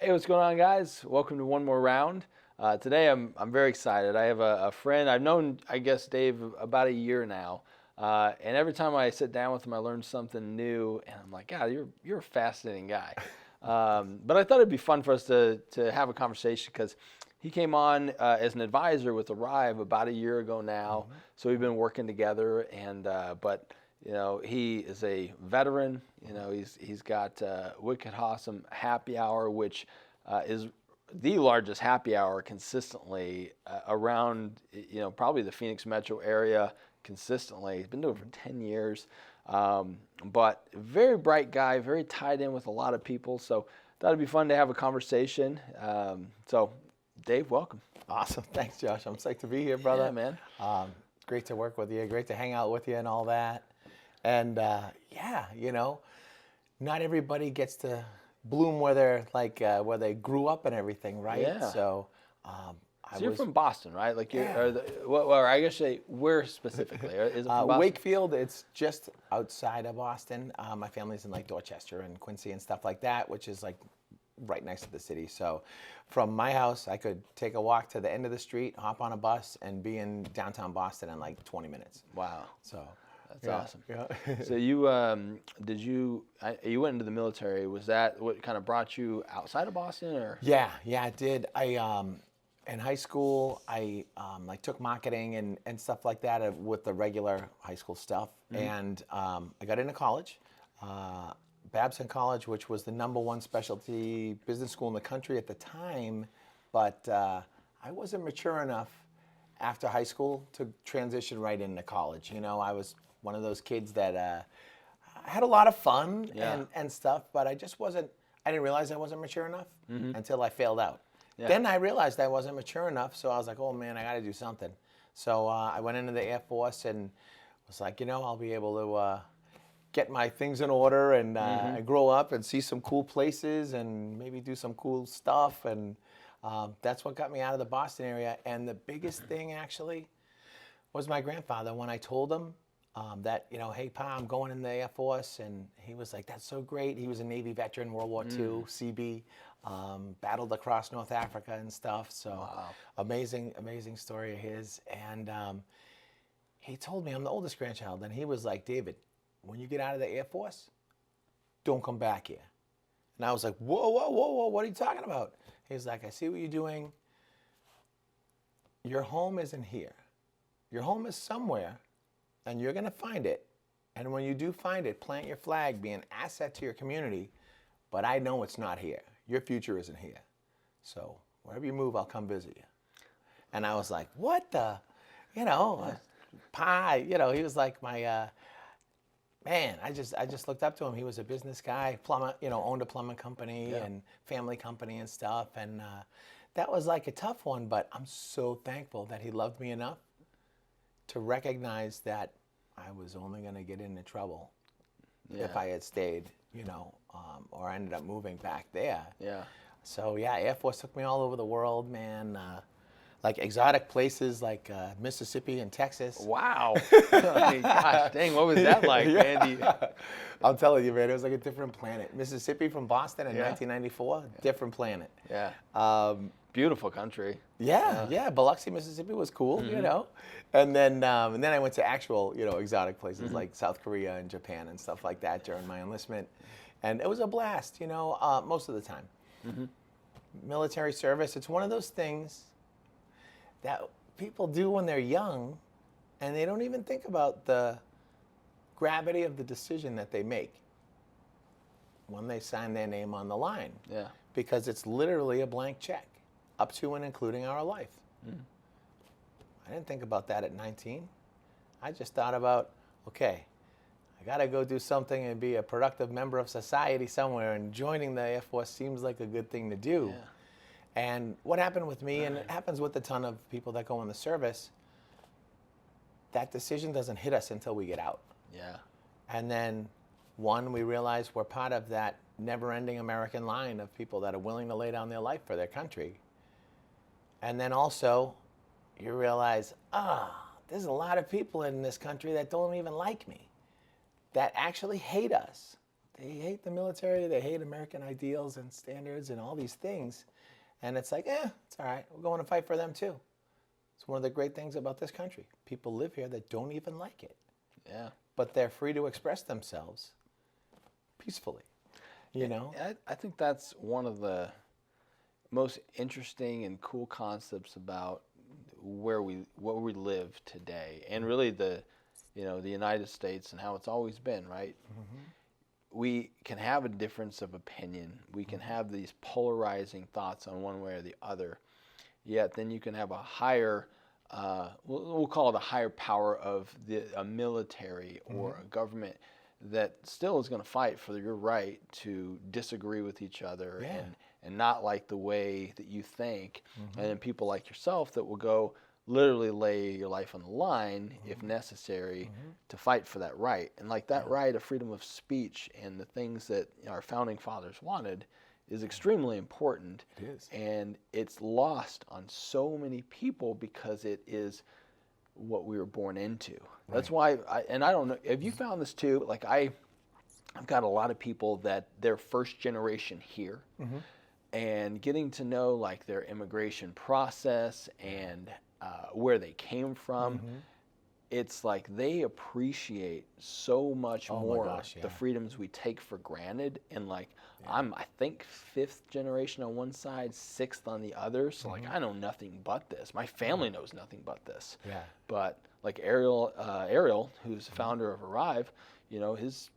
Hey, what's going on, guys? Welcome to one more round. Today, I'm very excited. I have a friend I've known, I guess, Dave, about a year now, and every time I sit down with him, I learn something new, and I'm like, God, you're a fascinating guy. But I thought it'd be fun for us to have a conversation because he came on as an advisor with Arrive about a year ago now. So we've been working together, and but he is a veteran. He's got Wicked Awesome Happy Hour, which is the largest happy hour consistently around, probably the Phoenix metro area consistently. He's been doing it for 10 years. But very bright guy, very tied in with a lot of people. So thought it'd be fun to have a conversation. So Dave, welcome. Awesome. Thanks, Josh. I'm psyched to be here, brother. Yeah, man. Great to work with you. Great to hang out with you and all that. And not everybody gets to bloom where they're where they grew up and everything, right? Yeah. So, You're from Boston, right? Or I guess where specifically? Is it from Boston? Wakefield. It's just outside of Boston. My family's in Dorchester and Quincy and stuff like that, which is right next to the city. So from my house, I could take a walk to the end of the street, hop on a bus, and be in downtown Boston in 20 minutes. Wow. So that's awesome. Yeah. So you you went into the military. Was that what kind of brought you outside of Boston, or? Yeah, it did. In high school, I took marketing and stuff like that with the regular high school stuff, and I got into college. Babson College, which was the #1 specialty business school in the country at the time, but I wasn't mature enough after high school to transition right into college. I was one of those kids that had a lot of fun and stuff, but I didn't realize I wasn't mature enough until I failed out. Yeah. Then I realized I wasn't mature enough, so I was like, oh man, I got to do something. So I went into the Air Force and was like, I'll be able to get my things in order and grow up and see some cool places and maybe do some cool stuff. And that's what got me out of the Boston area. And the biggest thing actually was my grandfather. When I told him that, hey, Pa, I'm going in the Air Force. And he was like, that's so great. He was a Navy veteran, World War II, CB, battled across North Africa and stuff. So wow. Amazing story of his. And he told me, I'm the oldest grandchild. And he was like, David, when you get out of the Air Force, don't come back here. And I was like, whoa, what are you talking about? He's like, I see what you're doing. Your home isn't here. Your home is somewhere, and you're going to find it. And when you do find it, plant your flag, be an asset to your community. But I know it's not here. Your future isn't here. So wherever you move, I'll come visit you. And I was like, what the, Pa, he was like my... Man, I just looked up to him. He was a business guy, plumber, owned a plumbing company and family company and stuff. And that was a tough one, but I'm so thankful that he loved me enough to recognize that I was only going to get into trouble if I had stayed, or I ended up moving back there. Yeah. So Air Force took me all over the world, man. Exotic places like Mississippi and Texas. Wow. Gosh, dang, what was that like, man? I'm telling you, man, it was like a different planet. Mississippi from Boston in 1994, different planet. Yeah. Beautiful country. Yeah. Biloxi, Mississippi was cool, And then I went to actual, exotic places like South Korea and Japan and stuff like that during my enlistment. And it was a blast, most of the time. Military service, it's one of those things that people do when they're young, and they don't even think about the gravity of the decision that they make when they sign their name on the line. Yeah. Because it's literally a blank check, up to and including our life. I didn't think about that at 19. I just thought about, okay, I got to go do something and be a productive member of society somewhere, and joining the Air Force seems like a good thing to do. Yeah. And what happened with me, and it happens with a ton of people that go in the service, that decision doesn't hit us until we get out. Yeah. And then, we realize we're part of that never-ending American line of people that are willing to lay down their life for their country. And then also, you realize, there's a lot of people in this country that don't even like me, that actually hate us, they hate the military, they hate American ideals and standards and all these things. And it's like, it's all right. We're going to fight for them too. It's one of the great things about this country. People live here that don't even like it. Yeah. But they're free to express themselves peacefully, you know? I think that's one of the most interesting and cool concepts about where we live today, and really the United States and how it's always been, right? Mm-hmm. We can have a difference of opinion. We can have these polarizing thoughts on one way or the other. Yet then you can have a higher, we'll call it a higher power of a military or a government that still is going to fight for your right to disagree with each other and not like the way that you think. And then people like yourself that will go literally lay your life on the line if necessary to fight for that right. And like that right of freedom of speech and the things that our founding fathers wanted is extremely important. It is. And it's lost on so many people because it is what we were born into. Right. That's why, I don't know, have you found this too? Like I've got a lot of people that they're first generation here and getting to know like their immigration process and where they came from, it's like they appreciate so much more the freedoms we take for granted. And like I'm, I think, 5th generation on one side, 6th on the other. So like I know nothing but this. My family knows nothing but this. Yeah. But like Ariel, who's the founder of Arrive, you know, he's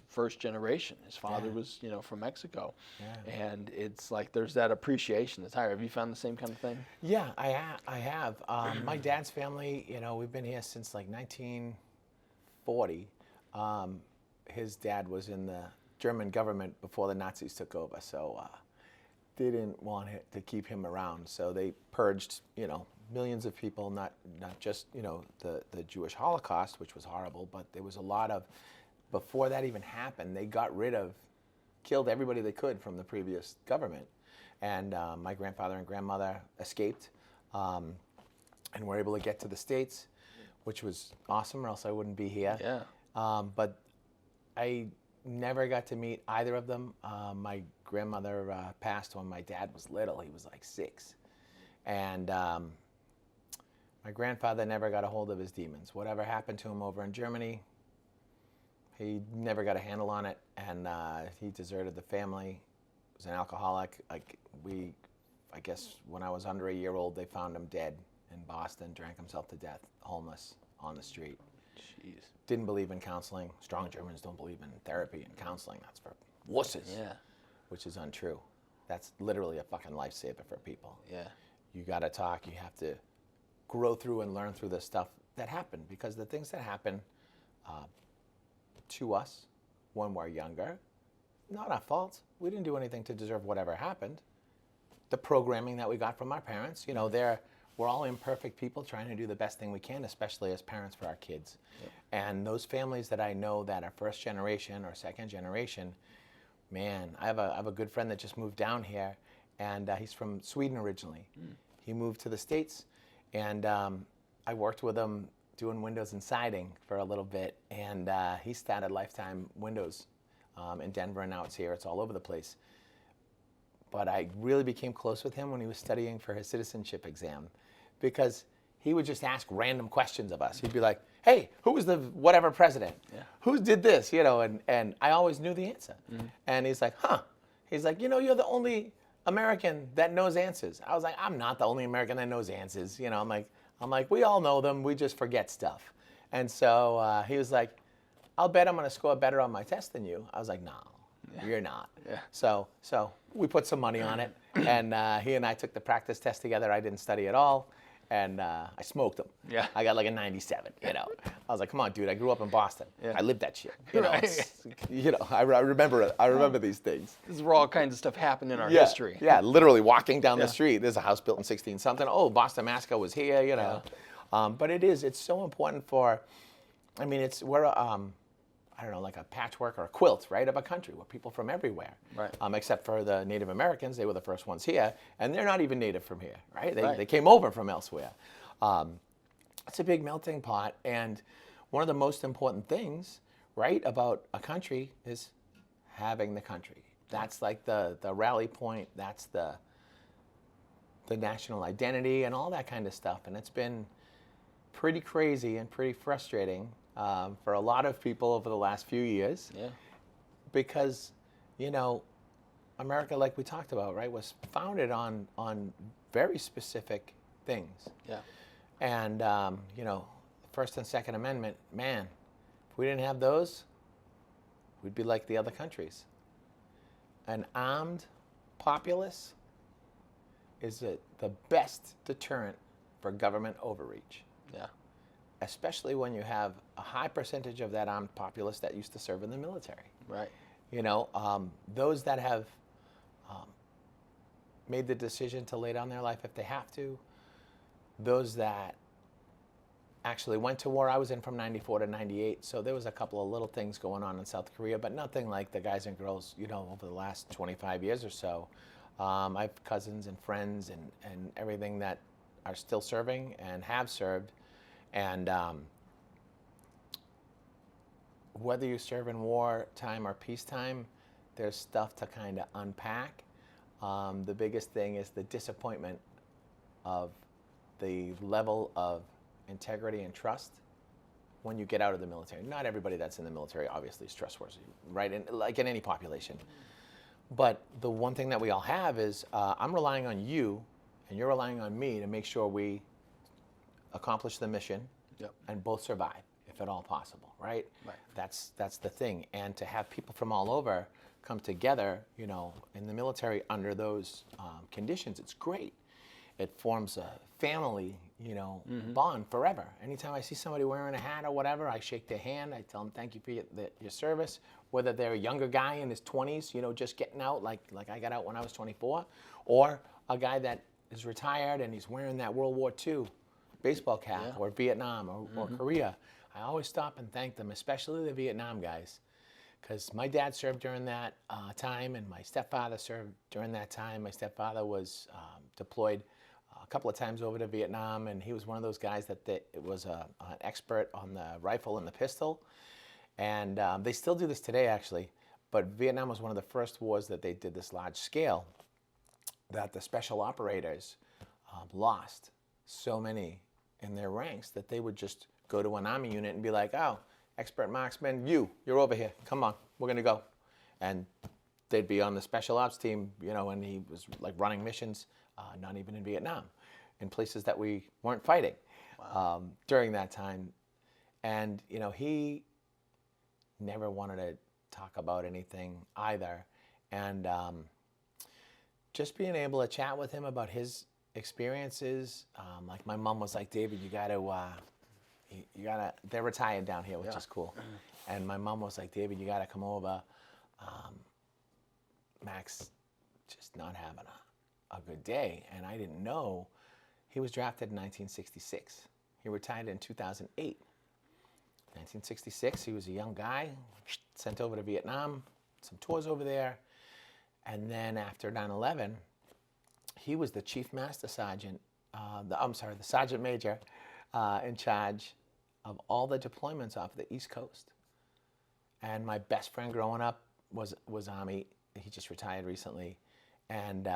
first generation. His father was, you know, from Mexico. Yeah. And it's like there's that appreciation that's higher. Have you found the same kind of thing? Yeah, I have. My dad's family, you know, we've been here since like 1940. His dad was in the German government before the Nazis took over, so they didn't want to keep him around. So they purged, you know, millions of people, not just, you know, the Jewish Holocaust, which was horrible, but there was a lot of, before that even happened, they killed everybody they could from the previous government. And my grandfather and grandmother escaped and were able to get to the States, which was awesome, or else I wouldn't be here. Yeah. But I never got to meet either of them. My grandmother passed when my dad was little. He was like 6. And my grandfather never got a hold of his demons. Whatever happened to him over in Germany, he never got a handle on it, and he deserted the family. He was an alcoholic. I guess when I was under a year old, they found him dead in Boston, drank himself to death, homeless on the street. Jeez. Didn't believe in counseling. Strong Germans don't believe in therapy and counseling. That's for wusses. Yeah. Which is untrue. That's literally a fucking lifesaver for people. Yeah. You got to talk. You have to grow through and learn through the stuff that happened, because the things that happen to us when we're younger, not our fault. We didn't do anything to deserve whatever happened. The programming that we got from our parents, you know, we're all imperfect people trying to do the best thing we can, especially as parents for our kids. Yep. And those families that I know that are first generation or second generation, man, I have a good friend that just moved down here, and he's from Sweden originally. He moved to the States, and I worked with him doing windows and siding for a little bit, and he started Lifetime Windows in Denver, and now it's here. It's all over the place. But I really became close with him when he was studying for his citizenship exam, because he would just ask random questions of us. He'd be like, hey, who was the whatever president? Yeah. Who did this? You know, and I always knew the answer. And he's like, huh. He's like, you know, you're the only American that knows answers. I was like, I'm not the only American that knows answers. You know, I'm like, we all know them. We just forget stuff. And so he was like, I'll bet I'm going to score better on my test than you. I was like, no, you're not. Yeah. So we put some money on it, and he and I took the practice test together. I didn't study at all, and I smoked him. Yeah. I got like a 97, you know. I was like, come on, dude, I grew up in Boston. Yeah. I lived that shit. You know, you know, I remember it. I remember these things. This is where all kinds of stuff happened in our history. Yeah, literally walking down the street. There's a house built in 16-something. Oh, Boston Mascot was here, you know. Yeah. But it's so important we're I don't know, like a patchwork or a quilt, right, of a country. We're people from everywhere. Right. Except for the Native Americans. They were the first ones here, and they're not even native from here, right? They came over from elsewhere. It's a big melting pot, and one of the most important things, right, about a country is having the country. That's like the rally point. That's the national identity and all that kind of stuff. And it's been pretty crazy and pretty frustrating for a lot of people over the last few years. Yeah. Because, you know, America, like we talked about, right, was founded on very specific things. Yeah. And, you know, First and Second Amendment, man, if we didn't have those, we'd be like the other countries. An armed populace is the best deterrent for government overreach. Yeah. Especially when you have a high percentage of that armed populace that used to serve in the military. Right. You know, those that have made the decision to lay down their life if they have to, those that actually went to war. I was in from 94 to 98, so there was a couple of little things going on in South Korea, but nothing like the guys and girls, you know, over the last 25 years or so. I have cousins and friends and everything that are still serving and have served. And whether you serve in wartime or peacetime, there's stuff to kind of unpack. The biggest thing is the disappointment of the level of integrity and trust when you get out of the military. Not everybody that's in the military obviously is trustworthy, right? And like in any population. But the one thing that we all have is I'm relying on you and you're relying on me to make sure we accomplish the mission and both survive, if at all possible, right? Right. That's the thing. And to have people from all over come together, you know, in the military under those conditions, it's great. It forms a family, you know, bond forever. Anytime I see somebody wearing a hat or whatever, I shake their hand. I tell them thank you for your service. Whether they're a younger guy in his 20s, you know, just getting out, like I got out when I was 24, or a guy that is retired and he's wearing that World War II baseball cap, or Vietnam or Korea. I always stop and thank them, especially the Vietnam guys, because my dad served during that time, and my stepfather served during that time. My stepfather was deployed a couple of times over to Vietnam, and he was one of those guys that was an expert on the rifle and the pistol. And they still do this today, actually. But Vietnam was one of the first wars that they did this large scale, that the special operators lost so many in their ranks that they would just go to an army unit and be like, oh, expert marksman, you're over here. Come on, we're going to go. And they'd be on the special ops team, you know, and he was like running missions, not even in Vietnam, in places that we weren't fighting during that time. And, you know, he never wanted to talk about anything either. And just being able to chat with him about his experiences, like my mom was like, David, you gotta, they're retired down here, which is cool. And my mom was like, David, you gotta come over. Max just not having a good day. And I didn't know he was drafted in 1966. He retired in 2008. 1966, he was a young guy, sent over to Vietnam, some tours over there. And then after 9/11, he was the chief master sergeant, the sergeant major in charge of all the deployments off the East Coast. And my best friend growing up was Army. He just retired recently. And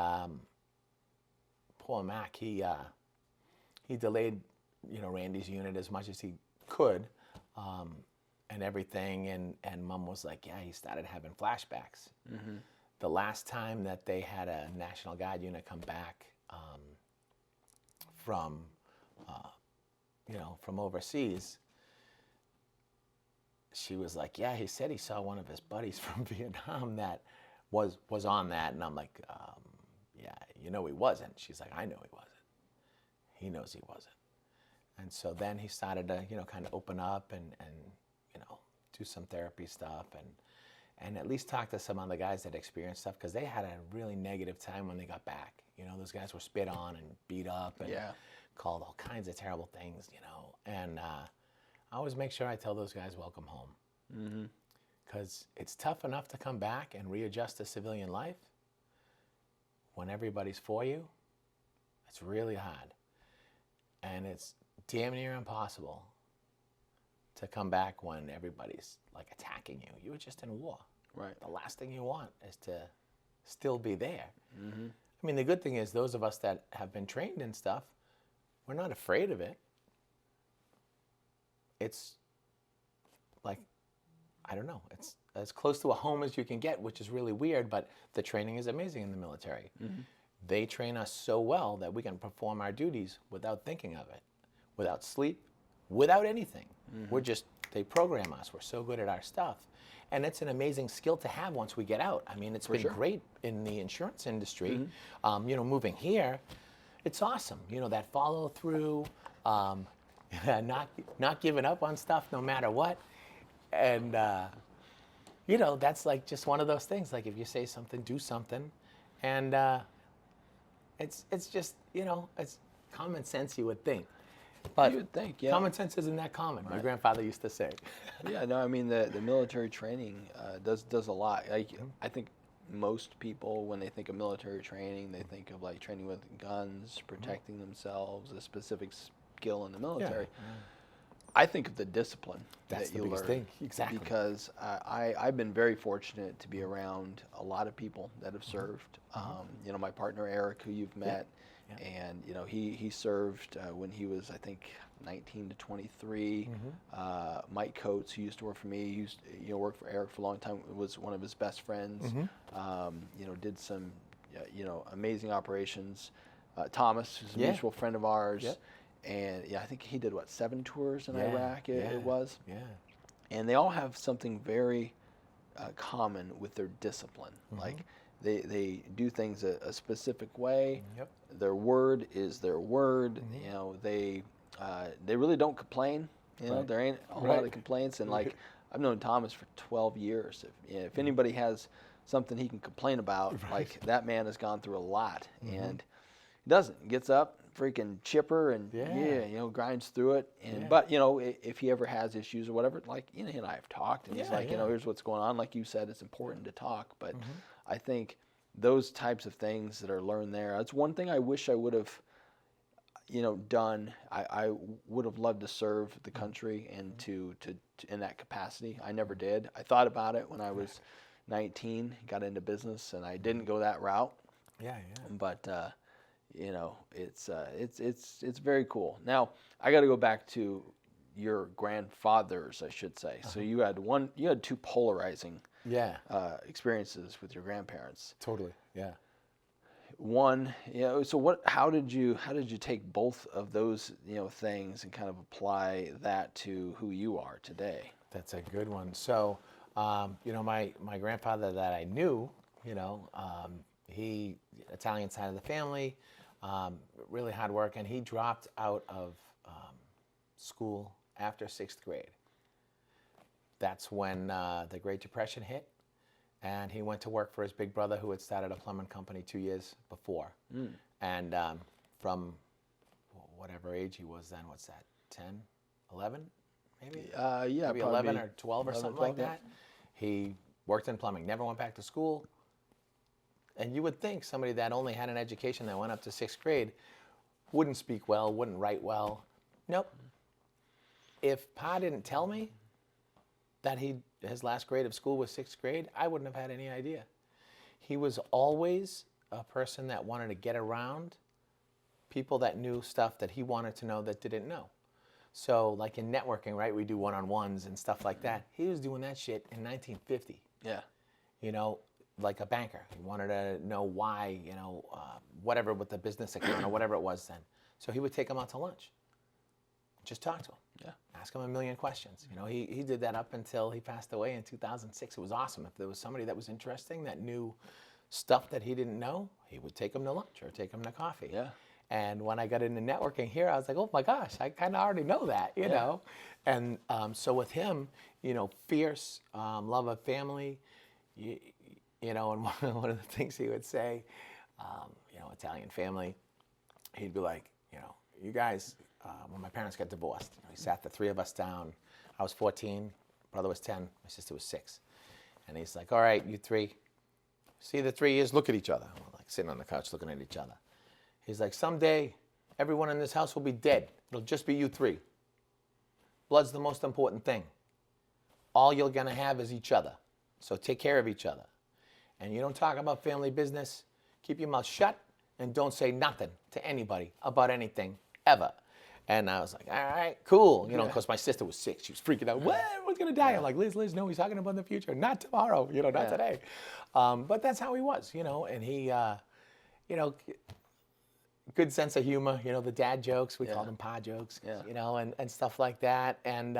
poor Mac, he delayed, you know, Randy's unit as much as he could and everything. And Mom was like, yeah, he started having flashbacks. Mm-hmm. The last time that they had a National Guard unit come back from overseas, she was like, yeah, he said he saw one of his buddies from Vietnam that was on that. And I'm like, yeah, you know he wasn't. She's like, I know he wasn't. He knows he wasn't. And so then he started to, you know, kind of open up and you know, do some therapy stuff and at least talk to some other guys that experienced stuff, because they had a really negative time when they got back. You know, those guys were spit on and beat up and called all kinds of terrible things, you know. And I always make sure I tell those guys welcome home. Because it's tough enough to come back and readjust to civilian life when everybody's for you. It's really hard. And it's damn near impossible to come back when everybody's like attacking you. You were just in war. Right. The last thing you want is to still be there. I mean, the good thing is those of us that have been trained and stuff, we're not afraid of it. It's like, I don't know, it's as close to a home as you can get, which is really weird, but the training is amazing in the military. They train us so well that we can perform our duties without thinking of it, without sleep, without anything. They program us. We're so good at our stuff. And it's an amazing skill to have once we get out. I mean, it's been great in the insurance industry. Moving here, it's awesome. That follow through, not giving up on stuff no matter what. And, that's like just one of those things. Like if you say something, do something. And it's just, it's common sense, you would think. But you would think, yeah. Common sense isn't that common, my grandfather used to say. Yeah, no, I mean, the military training does a lot. I think most people, when they think of military training, they think of like training with guns, protecting themselves, a specific skill in the military. I think of the discipline That's that the you biggest learn. thing. Exactly. Because I've been very fortunate to be around a lot of people that have served. My partner Eric, who you've met, and he served when he was, I think, 19 to 23. Mike Coates, who used to work for me, used worked for Eric for a long time, was one of his best friends. Did some amazing operations. Thomas, who's a mutual friend of ours. And I think he did 7 tours in Iraq it was. And they all have something very common with their discipline. Like they do things a specific way. Their word is their word. They really don't complain. There ain't a lot of complaints. And like I've known Thomas for 12 years. If anybody has something he can complain about, like that man has gone through a lot, and he doesn't. He gets up, freaking chipper, and grinds through it. And but if he ever has issues or whatever, like he and I have talked, and he's like, here's what's going on. Like you said, it's important to talk. But I think those types of things that are learned there. That's one thing I wish I would have, done. I would have loved to serve the country and to in that capacity. I never did. I thought about it when I was 19, got into business, and I didn't go that route. But it's very cool. Now I got to go back to your grandfathers, I should say. So you had two polarizing experiences with your grandparents. Totally. Yeah. One, so how did you take both of those things and kind of apply that to who you are today? That's a good one. So my grandfather that I knew, he Italian side of the family, really hard work, and he dropped out of school after 6th grade. That's when the Great Depression hit, and he went to work for his big brother, who had started a plumbing company 2 years before. And from whatever age he was then, what's that, 10, 11, maybe? Maybe 11 or 12 or something like that. He worked in plumbing, never went back to school. And you would think somebody that only had an education that went up to 6th grade wouldn't speak well, wouldn't write well. Nope. If Pa didn't tell me that his last grade of school was 6th grade, I wouldn't have had any idea. He was always a person that wanted to get around people that knew stuff that he wanted to know that didn't know. So like in networking, right, we do one-on-ones and stuff like that. He was doing that shit in 1950. Yeah. Like a banker. He wanted to know why, whatever with the business account or whatever it was then. So he would take him out to lunch. Just talk to him. Yeah. Ask him a million questions. He did that up until he passed away in 2006. It was awesome. If there was somebody that was interesting, that knew stuff that he didn't know, he would take him to lunch or take him to coffee. Yeah. And when I got into networking here, I was like, oh my gosh, I kind of already know that, you know. And so with him, fierce, love of family, and one of the things he would say, Italian family, he'd be like, you guys, when my parents got divorced, he sat the 3 of us down. I was 14, brother was 10, my sister was 6. And he's like, all right, you 3, see the 3 years, look at each other. We're like sitting on the couch looking at each other. He's like, someday, everyone in this house will be dead. It'll just be you 3. Blood's the most important thing. All you're going to have is each other. So take care of each other. And you don't talk about family business, keep your mouth shut, and don't say nothing to anybody about anything, ever. And I was like, all right, cool. You know, because my sister was sick. She was freaking out. What? Everyone's going to die. I'm like, Liz, no, he's talking about the future. Not tomorrow, you know, not today. But that's how he was, you know. And he, you know, good sense of humor. You know, the dad jokes. We called them pa jokes, you know, and stuff like that. And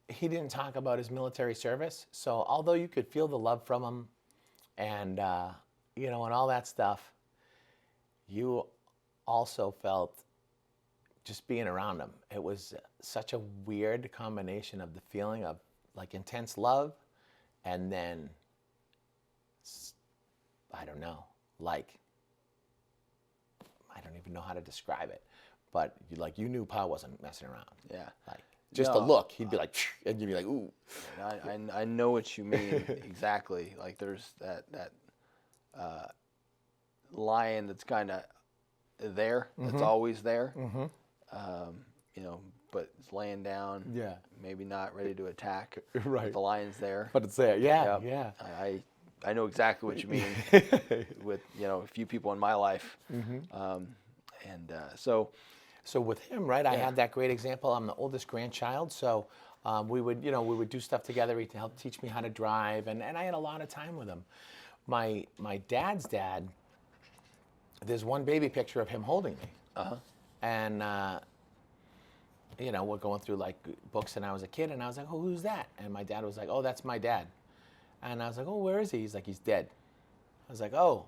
he didn't talk about his military service. So although you could feel the love from him and, you know, and all that stuff, you also felt just being around him. It was such a weird combination of the feeling of like intense love and then, I don't know, like, I don't even know how to describe it, but you knew Pa wasn't messing around. Yeah. Like, just a look, he'd be like, and you'd be like, ooh. I know what you mean exactly. Like there's that lion that's kind of there, that's always there. You know, but it's laying down. Yeah. Maybe not ready to attack. Right. But the lion's there. But it's there. Yeah. Yeah. I know exactly what you mean with, you know, a few people in my life. So with him, right, I had that great example. I'm the oldest grandchild, so we would do stuff together. He'd help teach me how to drive, and I had a lot of time with him. My dad's dad, there's one baby picture of him holding me. And, you know, we're going through like books and I was a kid and I was like, oh, who's that? And my dad was like, oh, that's my dad. And I was like, oh, where is he? He's like, he's dead. I was like, oh,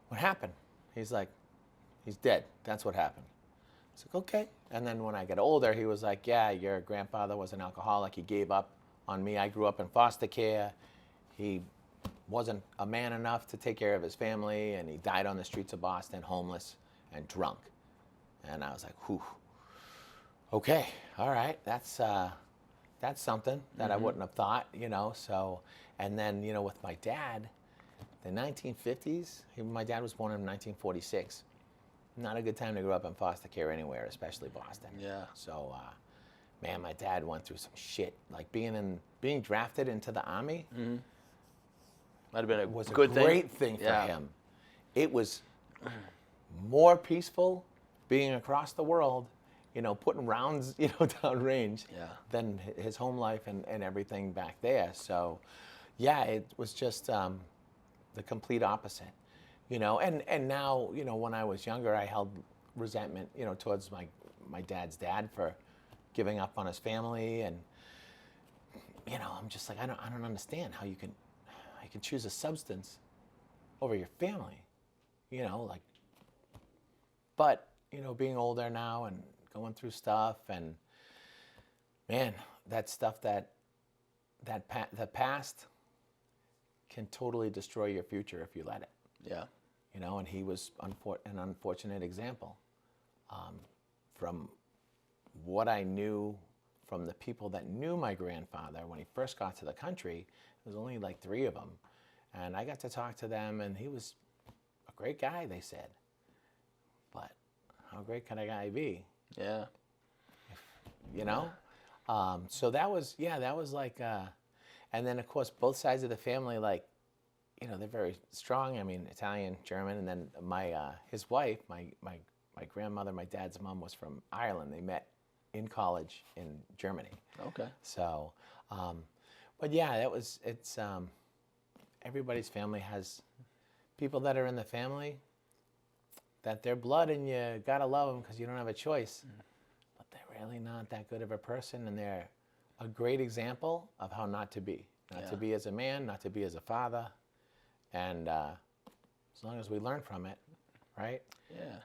what happened? He's like, he's dead. That's what happened. I was like, okay. And then when I got older, he was like, yeah, your grandfather was an alcoholic. He gave up on me. I grew up in foster care. He wasn't a man enough to take care of his family, and he died on the streets of Boston, homeless and drunk. And I was like, whew, okay, all right, that's something that I wouldn't have thought, you know. So, and then, you know, with my dad, the 1950s, my dad was born in 1946. Not a good time to grow up in foster care anywhere, especially Boston. Yeah. So, man, my dad went through some shit. Like being drafted into the Army might have been a great thing for him. It was more peaceful being across the world, you know, putting rounds, you know, down range than his home life and everything back there. So, yeah, it was just the complete opposite, you know. And now, you know, when I was younger, I held resentment, you know, towards my dad's dad for giving up on his family. And, you know, I'm just like, I don't understand how you can choose a substance over your family, you know, like. But, you know, being older now and going through stuff, and man, that stuff the past can totally destroy your future if you let it. Yeah. You know, and he was an unfortunate example. From what I knew from the people that knew my grandfather when he first got to the country, there was only like 3 of them. And I got to talk to them, and he was a great guy, they said. But how great can a guy be? Yeah. You know? So that was like, and then of course both sides of the family, like, you know, they're very strong. I mean, Italian, German, and then his wife, my grandmother, my dad's mom, was from Ireland. They met in college in Germany. Okay. So, but yeah, everybody's family has people that are in the family that they're blood, and you gotta love them because you don't have a choice. But they're really not that good of a person, and they're a great example of how not to be. Not to be as a man, not to be as a father. And as long as we learn from it, right? Yeah.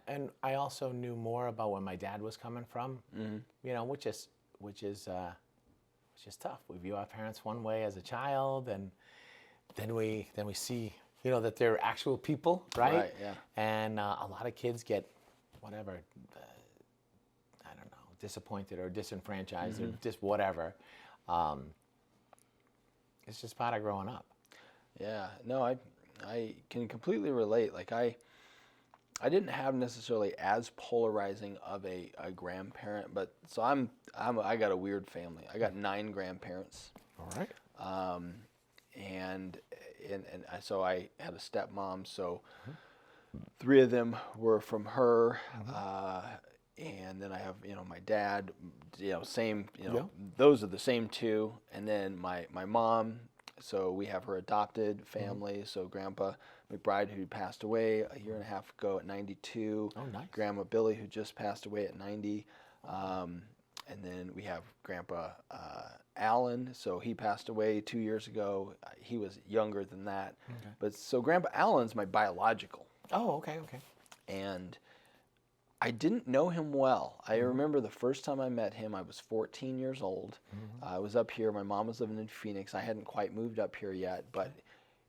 And I also knew more about where my dad was coming from, you know, which is tough. We view our parents one way as a child, and then we see, you know, that they're actual people, right? Right, yeah. And a lot of kids get whatever, I don't know, disappointed or disenfranchised or just whatever. It's just part of growing up. Yeah, no, I can completely relate. Like I didn't have necessarily as polarizing of a grandparent, but so I got a weird family. I got 9 grandparents. All right. So I had a stepmom. So 3 of them were from her. And then I have, my dad, same, those are the same 2. And then my mom, so we have her adopted family. So Grandpa McBride, who passed away a year and a half ago at 92. Oh, nice. Grandma Billy, who just passed away at 90. And then we have Grandpa Alan. So he passed away 2 years ago. He was younger than that. Okay. But so Grandpa Alan's my biological. Oh, okay. And I didn't know him well. I remember the first time I met him, I was 14 years old. I was up here. My mom was living in Phoenix. I hadn't quite moved up here yet, but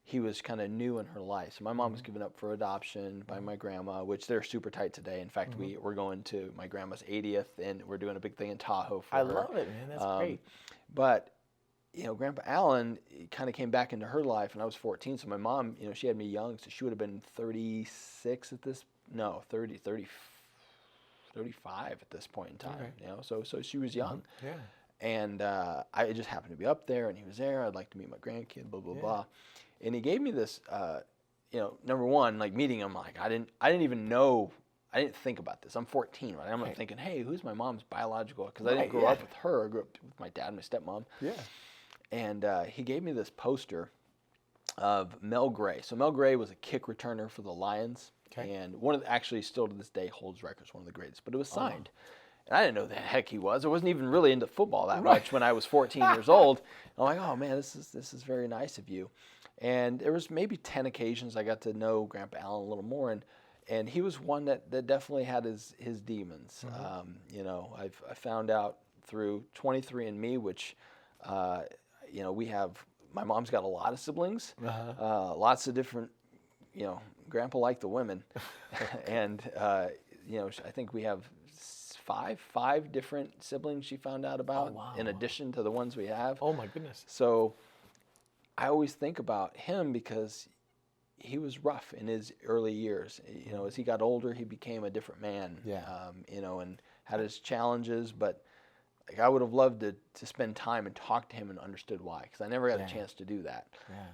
he was kind of new in her life. So my mom was given up for adoption by my grandma, which they're super tight today. In fact, we're going to my grandma's 80th, and we're doing a big thing in Tahoe for her. I love it, man. That's great. But Grandpa Alan kind of came back into her life, and I was 14. So my mom, she had me young, so she would have been 36 at this, 35 at this point in time. Okay. So she was young. Yeah. And I just happened to be up there, and he was there. I'd like to meet my grandkid, blah, blah, blah. And he gave me this, number one, like meeting him, like I didn't even know, I didn't think about this. I'm 14, right? I'm not thinking, hey, who's my mom's biological? Because I didn't grow up with her. I grew up with my dad and my stepmom. Yeah. And he gave me this poster of Mel Gray. So Mel Gray was a kick returner for the Lions. Okay. And actually still to this day holds records, one of the greatest. But it was signed. And I didn't know who the heck he was. I wasn't even really into football that much when I was 14 years old. I'm like, oh man, this is very nice of you. And there was maybe 10 occasions I got to know Grandpa Allen a little more, and he was one that definitely had his demons. I found out through 23andMe, which we have. My mom's got a lot of siblings, lots of different. Grandpa liked the women, and I think we have five different siblings she found out about, in addition to the ones we have. Oh my goodness! So I always think about him because he was rough in his early years. As he got older, he became a different man. And had his challenges, but like I would have loved to spend time and talk to him and understood why, because I never got a chance to do that.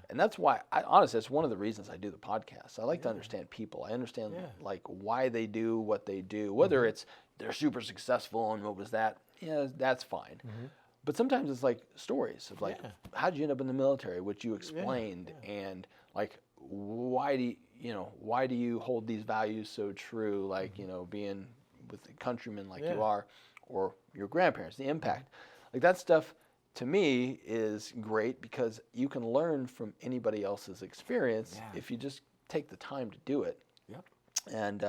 And that's why, honestly, that's one of the reasons I do the podcast. I like to understand people. I understand like why they do what they do, whether it's they're super successful and what was that, that's fine. But sometimes it's like stories of like, how'd you end up in the military, which you explained, and like, why do you hold these values so true, like, being with the countrymen like you are, or your grandparents, the impact. Like that stuff to me is great because you can learn from anybody else's experience if you just take the time to do it. And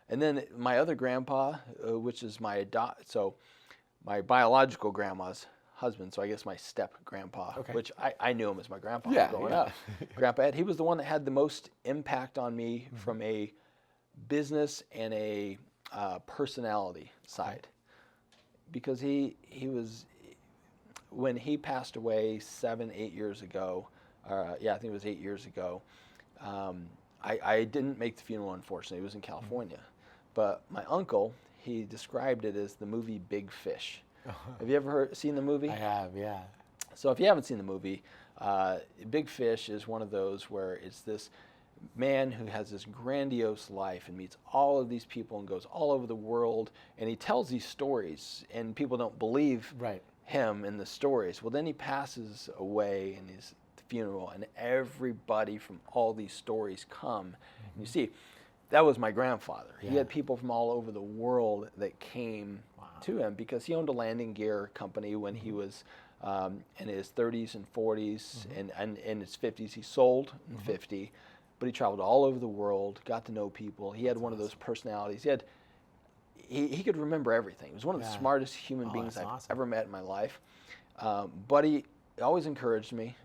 then my other grandpa, which is my biological grandma's husband, so I guess my step grandpa, which I knew him as my grandpa growing up. Grandpa Ed, he was the one that had the most impact on me from a business and a personality side. Because he was, when he passed away 7-8 years ago, I think it was 8 years ago, I didn't make the funeral, unfortunately. It was in California. But my uncle, he described it as the movie Big Fish. Have you ever seen the movie? I have, yeah. So if you haven't seen the movie, Big Fish is one of those where it's this man who has this grandiose life and meets all of these people and goes all over the world, and he tells these stories, and people don't believe him in the stories. Well, then he passes away in his funeral, and everybody from all these stories come. And you see, that was my grandfather. He had people from all over the world that came to him because he owned a landing gear company when he was in his 30s and 40s, and in his 50s. He sold in 50. But he traveled all over the world, got to know people. He had one of those personalities. He could remember everything. He was one of the smartest human beings I've ever met in my life. But he always encouraged me.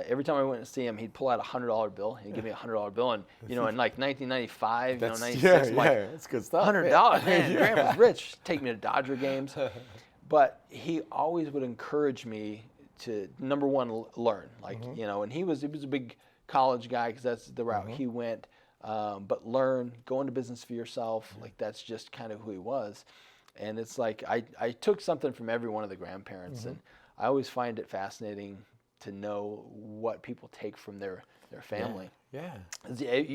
Every time I went to see him, he'd pull out a $100 bill. He'd give me a $100 bill. And, in like 1995, 96, I'm like, that's good stuff. $100, man, Grandpa's rich. Take me to Dodger games. But he always would encourage me to, number one, learn. Like, and he was a big college guy because that's the route he went, but learn, go into business for yourself, like that's just kind of who he was. And it's like I took something from every one of the grandparents, and I always find it fascinating to know what people take from their family. Yeah.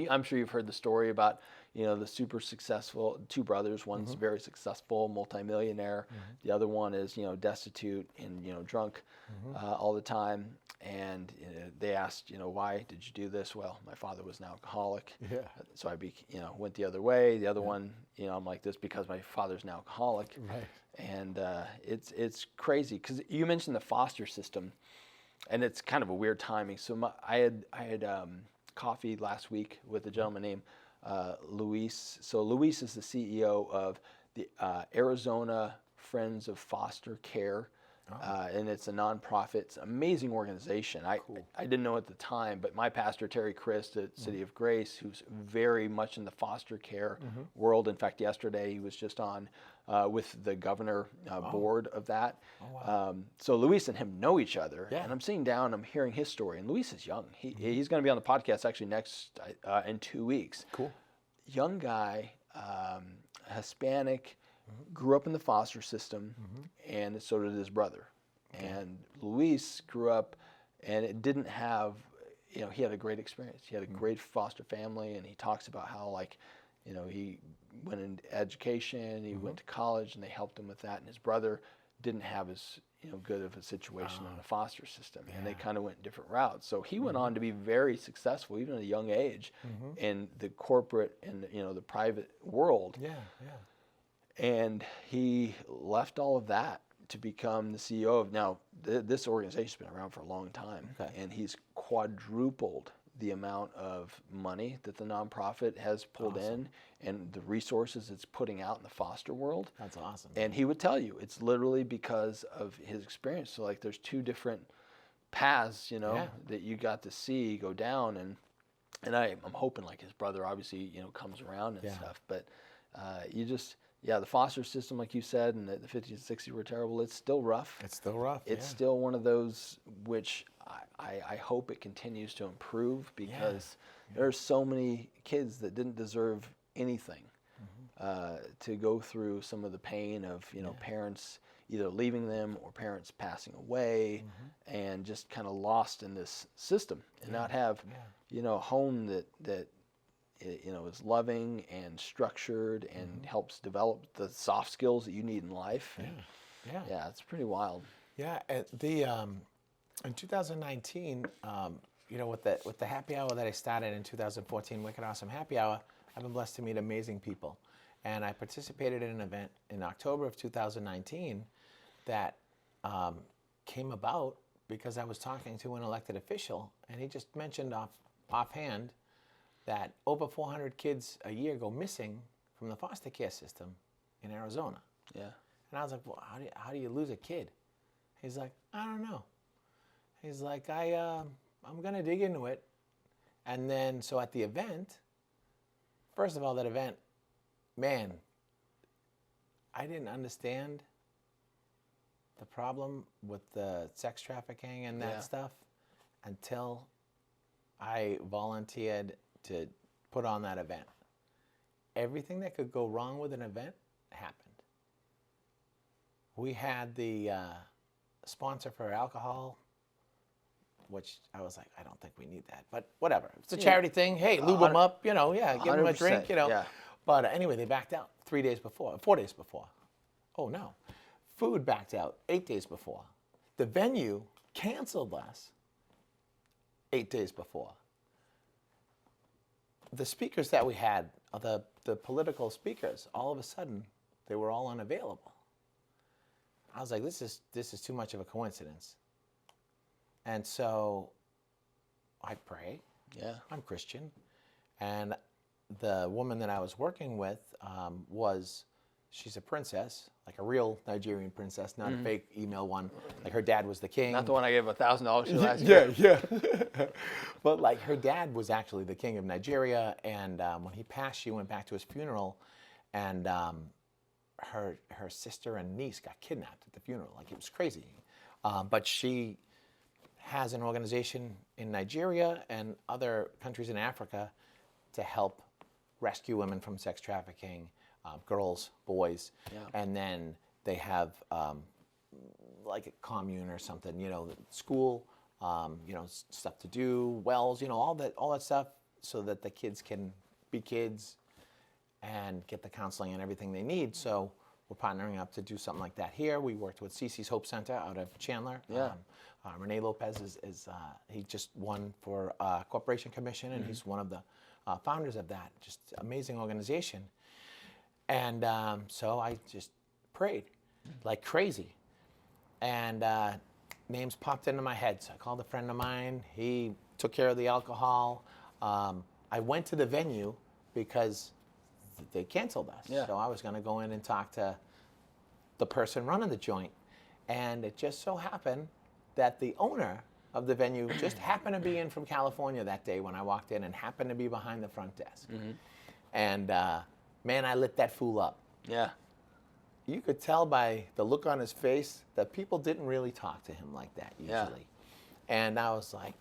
I'm sure you've heard the story about, the super successful two brothers. One's very successful, multimillionaire. The other one is, destitute and, drunk all the time. And they asked, why did you do this? Well, my father was an alcoholic. Yeah. So I went the other way. The other one, I'm like this because my father's an alcoholic. Right. And it's crazy because you mentioned the foster system, and it's kind of a weird timing. So I had coffee last week with a gentleman named Luis. So Luis is the CEO of the Arizona Friends of Foster Care. And it's a nonprofit. It's an amazing organization. I didn't know at the time, but my pastor, Terry Christ at City of Grace, who's very much in the foster care world. In fact, yesterday he was just on with the governor board of that. Oh, wow. So Luis and him know each other. Yeah. And I'm sitting down, I'm hearing his story. And Luis is young. He's going to be on the podcast actually next in 2 weeks. Cool. Young guy, Hispanic, grew up in the foster system, and so did his brother. Okay. And Luis grew up, and it didn't have, he had a great experience. He had a great foster family, and he talks about how, he went into education, he went to college, and they helped him with that. And his brother didn't have as good of a situation in the foster system, and they kind of went different routes. So he went on to be very successful, even at a young age, in the corporate and the private world. Yeah, yeah. And he left all of that to become the CEO of, now this organization's been around for a long time, and he's quadrupled the amount of money that the nonprofit has pulled in and the resources it's putting out in the foster world. That's awesome. And he would tell you it's literally because of his experience. So there's two different paths, that you got to see go down, and I'm hoping his brother obviously comes around and stuff, but the foster system, like you said, and the 50s and 60s were terrible. It's still rough. It's still rough. It's still one of those which I hope it continues to improve, because there's so many kids that didn't deserve anything to go through some of the pain of parents either leaving them or parents passing away, and just kind of lost in this system, and not have a home that is loving and structured and helps develop the soft skills that you need in life. Yeah, it's pretty wild. Yeah, in 2019, with the happy hour that I started in 2014, Wicked Awesome Happy Hour, I've been blessed to meet amazing people. And I participated in an event in October of 2019 that came about because I was talking to an elected official, and he just mentioned offhand that over 400 kids a year go missing from the foster care system in Arizona. Yeah. And I was like, well, how do you lose a kid? He's like, I don't know. He's like, I'm going to dig into it. And then, so at the event, first of all, that event, man, I didn't understand the problem with the sex trafficking and that stuff until I volunteered to put on that event. Everything that could go wrong with an event happened. We had the sponsor for alcohol, which I was like, I don't think we need that, but whatever. It's a charity thing. Hey, lube them up, give them a drink, Yeah. But anyway, they backed out 4 days before. Oh no. Food backed out 8 days before. The venue canceled us 8 days before. The speakers that we had, the political speakers, all of a sudden, they were all unavailable. I was like, this is too much of a coincidence. And so I pray. Yeah. I'm Christian. And the woman that I was working with she's a princess, like a real Nigerian princess, not a fake email one. Like her dad was the king. Not the one I gave $1,000 to last year. Yeah. But like her dad was actually the king of Nigeria, and when he passed, she went back to his funeral, and her sister and niece got kidnapped at the funeral. Like, it was crazy. But she has an organization in Nigeria and other countries in Africa to help rescue women from sex trafficking, girls, boys, and then they have like a commune or something, school stuff to do, wells, all that stuff, so that the kids can be kids and get the counseling and everything they need. So we're partnering up to do something like that here. We worked with Cece's Hope Center out of Chandler. Yeah. Renee Lopez is he just won for Corporation Commission, and he's one of the founders of that. Just amazing organization. And so I just prayed like crazy, and names popped into my head. So I called a friend of mine. He took care of the alcohol. I went to the venue because they canceled us. Yeah. So I was going to go in and talk to the person running the joint. And it just so happened that the owner of the venue just happened to be in from California that day when I walked in, and happened to be behind the front desk. And man, I lit that fool up. Yeah. You could tell by the look on his face that people didn't really talk to him like that usually. Yeah. And I was like,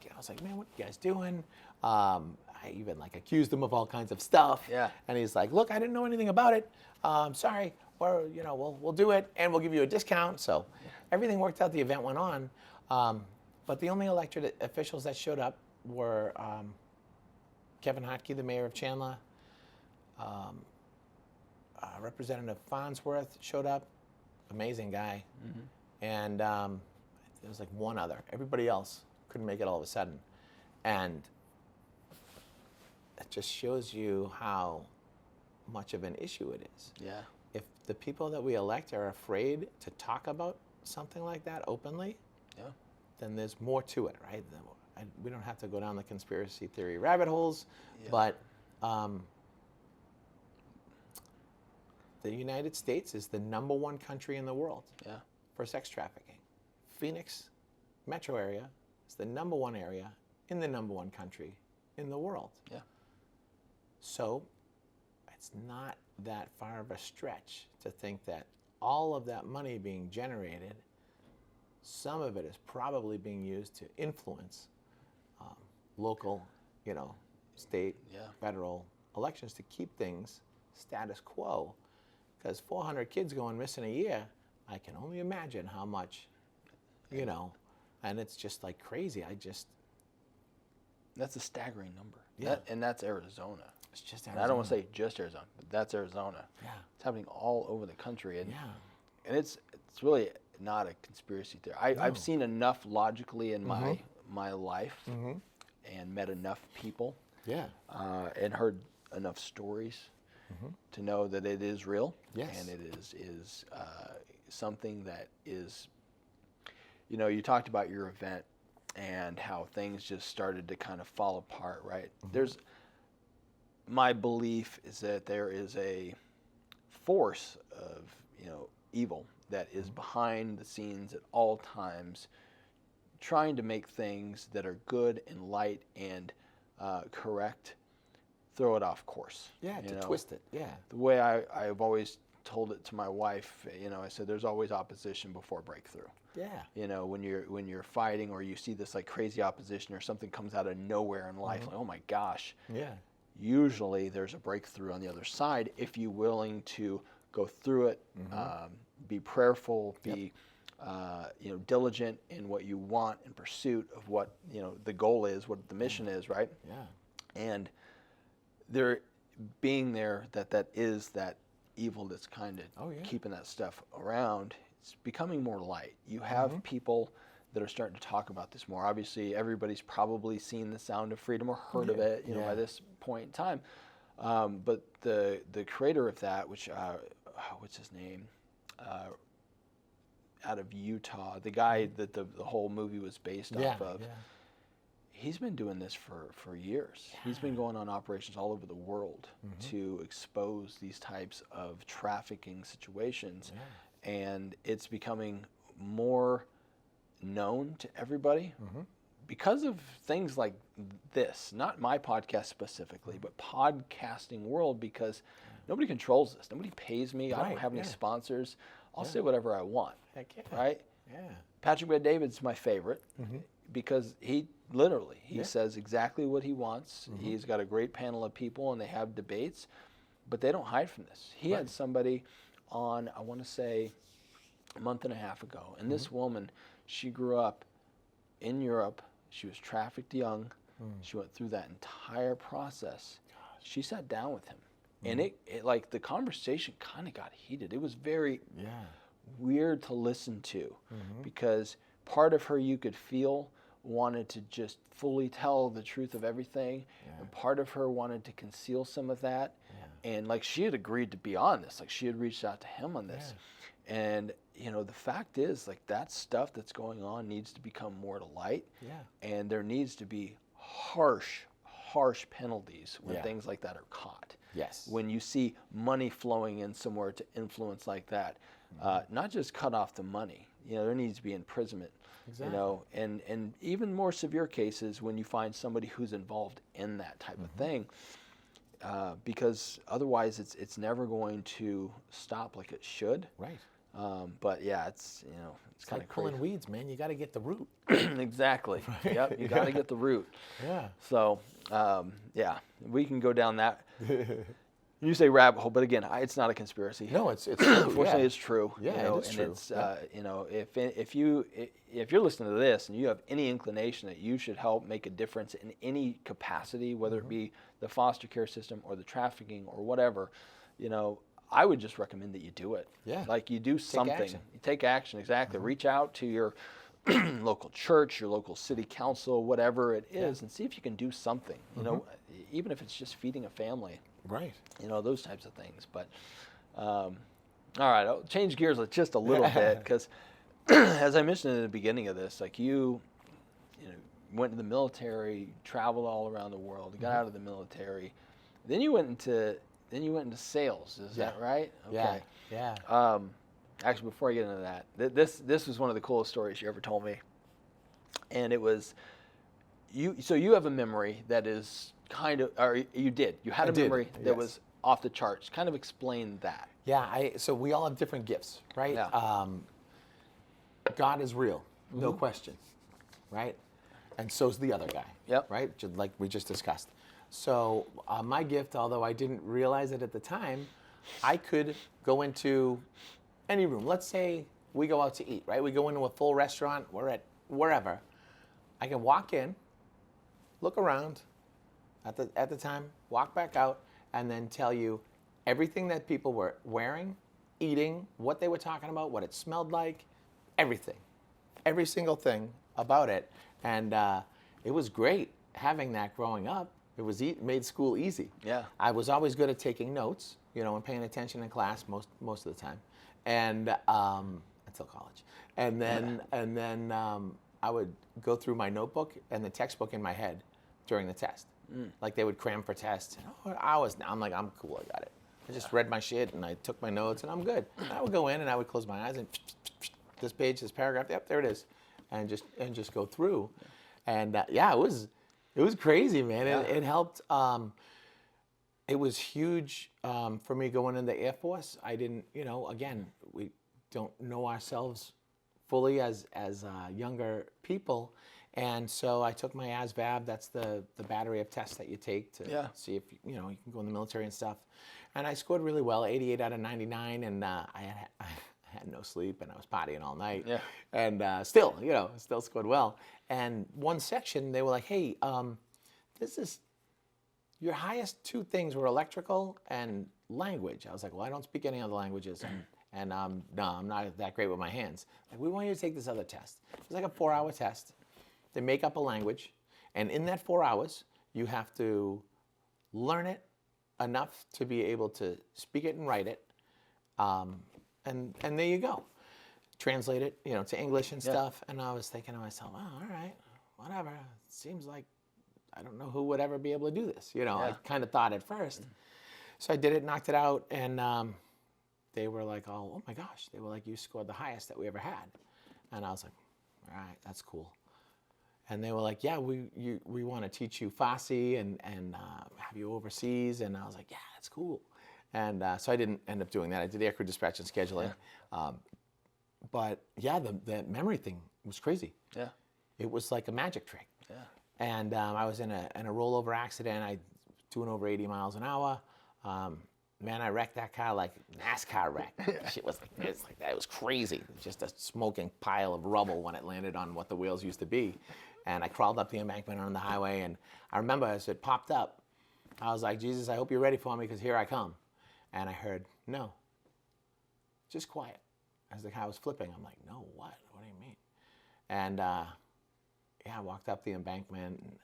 man, what are you guys doing? I even accused him of all kinds of stuff. Yeah. And he's like, look, I didn't know anything about it. Sorry, or we'll do it, and we'll give you a discount. So everything worked out. The event went on, but the only elected officials that showed up were Kevin Hotke, the mayor of Chandler. Representative Farnsworth showed up, amazing guy, and there was one other. Everybody else couldn't make it all of a sudden, and it just shows you how much of an issue it is. Yeah. If the people that we elect are afraid to talk about something like that openly, then there's more to it, right? We don't have to go down the conspiracy theory rabbit holes, but the United States is the #1 country in the world for sex trafficking. Phoenix metro area is the #1 area in the #1 country in the world. Yeah. So it's not that far of a stretch to think that all of that money being generated, some of it is probably being used to influence local, state, federal elections to keep things status quo. Because 400 kids going missing a year, I can only imagine how much, and it's just crazy. That's a staggering number. Yeah. And that's Arizona. It's just And I don't want to say just Arizona, but that's Arizona. Yeah. It's happening all over the country. And, Yeah. and it's really not a conspiracy theory. I've seen enough logically in my life and met enough people and heard enough stories to know that it is real. Yes. And it is something that is, you talked about your event and how things just started to kind of fall apart, right? My belief is that there is a force of, evil that is behind the scenes at all times, trying to make things that are good and light and correct, throw it off course. Yeah, to twist it. Yeah. The way I've always told it to my wife, I said there's always opposition before breakthrough. Yeah. When you're fighting or you see this crazy opposition or something comes out of nowhere in life, oh my gosh. Yeah. Usually there's a breakthrough on the other side if you're willing to go through it, be prayerful, be diligent in what you want in pursuit of what the goal is, what the mission is, right? Yeah. And there being there that is that evil that's kind of keeping that stuff around. It's becoming more light. You have people that are starting to talk about this more. Obviously, everybody's probably seen The Sound of Freedom or heard of it, by this point in time. But the creator of that, which what's his name, out of Utah, the guy that the whole movie was based off of. Yeah. He's been doing this for years. Yeah. He's been going on operations all over the world to expose these types of trafficking situations. Yeah. And it's becoming more known to everybody because of things like this, not my podcast specifically, but podcasting world, because nobody controls this. Nobody pays me. Right. I don't have any sponsors. I'll say whatever I want. Heck yeah. Right? Yeah. Patrick Bet-David's my favorite because he literally says exactly what he wants. He's got a great panel of people and they have debates, but they don't hide from this. He had somebody on, I want to say, a month and a half ago, and this woman, she grew up in Europe. She was trafficked young. She went through that entire process. She sat down with him. And it like the conversation kind of got heated. It was very weird to listen to because part of her you could feel wanted to just fully tell the truth of everything, and part of her wanted to conceal some of that. And like she had agreed to be on this, like she had reached out to him on this. And you know, the fact is, like, that stuff that's going on needs to become more to light. And there needs to be harsh penalties when things like that are caught. When you see money flowing in somewhere to influence like that, not just cut off the money. You know, there needs to be imprisonment. You know, and even more severe cases when you find somebody who's involved in that type of thing, because otherwise it's never going to stop like it should. But yeah, it's, you know, it's kind of like pulling weeds, man. You got to get the root. Exactly. Yep. You got to get the root. So yeah, we can go down that. You say rabbit hole, but again, it's not a conspiracy. No, it's true. Unfortunately, it's true. Yeah, you know, it is and true. It's you know, if you're listening to this and you have any inclination that you should help make a difference in any capacity, whether it be the foster care system or the trafficking or whatever, you know, I would just recommend that you do it. Like you do something. Action. You take action. Exactly. Reach out to your local church, your local city council, whatever it is, and see if you can do something. You know, even if it's just feeding a family. You know, those types of things. But all right, I'll change gears just a little bit because, as I mentioned in the beginning of this, like you know, went to the military, traveled all around the world, got out of the military, then you went into sales. Is that right? Okay. Actually, before I get into that, this was one of the coolest stories you ever told me, and it was you. So you have a memory that is kind of, or you had a memory that was off the charts. Kind of explain that. So we all have different gifts, right? God is real, no question, right? And so's the other guy, right? Just like we just discussed. So my gift, although I didn't realize it at the time, I could go into any room. Let's say we go out to eat, right? We go into a full restaurant, we're at wherever. I can walk in, look around at the time, walk back out, and then tell you everything that people were wearing, eating, what they were talking about, what it smelled like, everything. Every single thing about it. And it was great having that growing up. It made school easy. I was always good at taking notes, you know, and paying attention in class most of the time, and until college. And then I would go through my notebook and the textbook in my head during the test. Like they would cram for tests. I'm like, I'm cool, I got it. I just read my shit and I took my notes and I'm good. And I would go in and I would close my eyes and this page, this paragraph, yep, there it is, and just go through. And it was crazy, man. It helped. It was huge for me going in the Air Force. I didn't, you know, again, we don't know ourselves fully as younger people. And so I took my ASVAB, that's the battery of tests that you take to see if, you know, you can go in the military and stuff. And I scored really well, 88 out of 99, and I had no sleep, and I was partying all night. And still scored well. And one section, they were like, hey, your highest two things were electrical and language. I was like, well, I don't speak any other languages, and no, I'm not that great with my hands. Like, we want you to take this other test. It's like a 4-hour test. They make up a language, and in that 4 hours, you have to learn it enough to be able to speak it and write it, and there you go. Translate it, you know, to English and stuff. And I was thinking to myself, oh, all right, whatever. It seems like I don't know who would ever be able to do this. You know, I kind of thought at first. So I did it, knocked it out, and they were like, oh my gosh. They were like, you scored the highest that we ever had. And I was like, all right, that's cool. And they were like, yeah, we want to teach you Farsi and have you overseas. And I was like, yeah, that's cool. And so I didn't end up doing that. I did aircrew dispatch and scheduling. But yeah, the memory thing was crazy. It was like a magic trick. And I was in a rollover accident. I doing over 80 miles an hour. man, I wrecked that car like NASCAR wreck. Shit was like this, like that. It was crazy. Just a smoking pile of rubble when it landed on what the wheels used to be. And I crawled up the embankment on the highway, and I remember as it popped up, I was like, Jesus, I hope you're ready for me, because here I come. And I heard, no, just quiet. As the car was flipping, I'm like, no, what? What do you mean? And I walked up the embankment, and the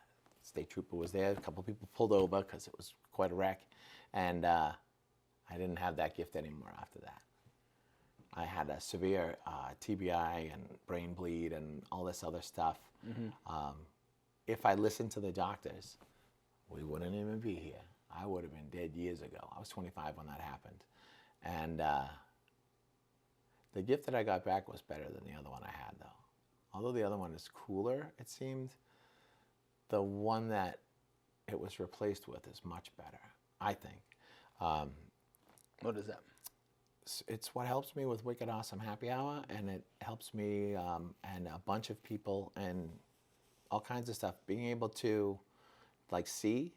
state trooper was there. A couple people pulled over because it was quite a wreck. And I didn't have that gift anymore after that. I had a severe TBI and brain bleed and all this other stuff. Mm-hmm. If I listened to the doctors, we wouldn't even be here. I would have been dead years ago. I was 25 when that happened. And the gift that I got back was better than the other one I had, though. Although the other one is cooler, it seemed, the one that it was replaced with is much better, I think. What is that? It's what helps me with Wicked Awesome Happy Hour, and it helps me and a bunch of people and all kinds of stuff. Being able to, like, see,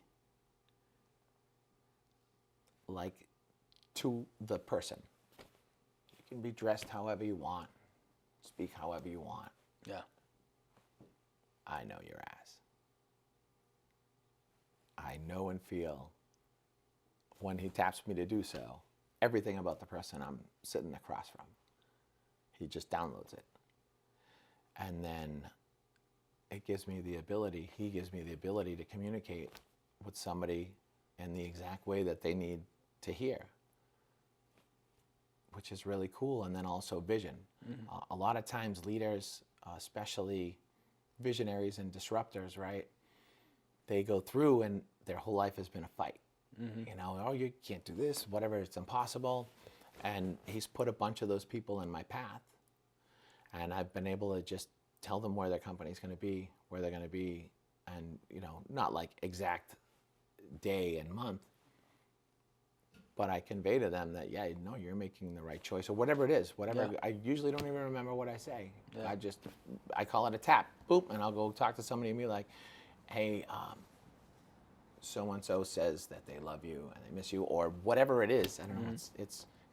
like, to the person. You can be dressed however you want, speak however you want. Yeah. I know your ass. I know and feel when he taps me to do so, everything about the person I'm sitting across from. He just downloads it. And then he gives me the ability to communicate with somebody in the exact way that they need to hear, which is really cool. And then also vision. Mm-hmm. A lot of times leaders, especially visionaries and disruptors, right? They go through and their whole life has been a fight. Mm-hmm. You know, oh, you can't do this, whatever, it's impossible. And he's put a bunch of those people in my path. And I've been able to just tell them where their company's going to be, where they're going to be, and, you know, not like exact day and month, but I convey to them that, yeah, no, you're making the right choice, or whatever it is, whatever. Yeah. I usually don't even remember what I say. Yeah. I call it a tap, boop, and I'll go talk to somebody and be like, hey, so-and-so says that they love you and they miss you, or whatever it is. I don't know,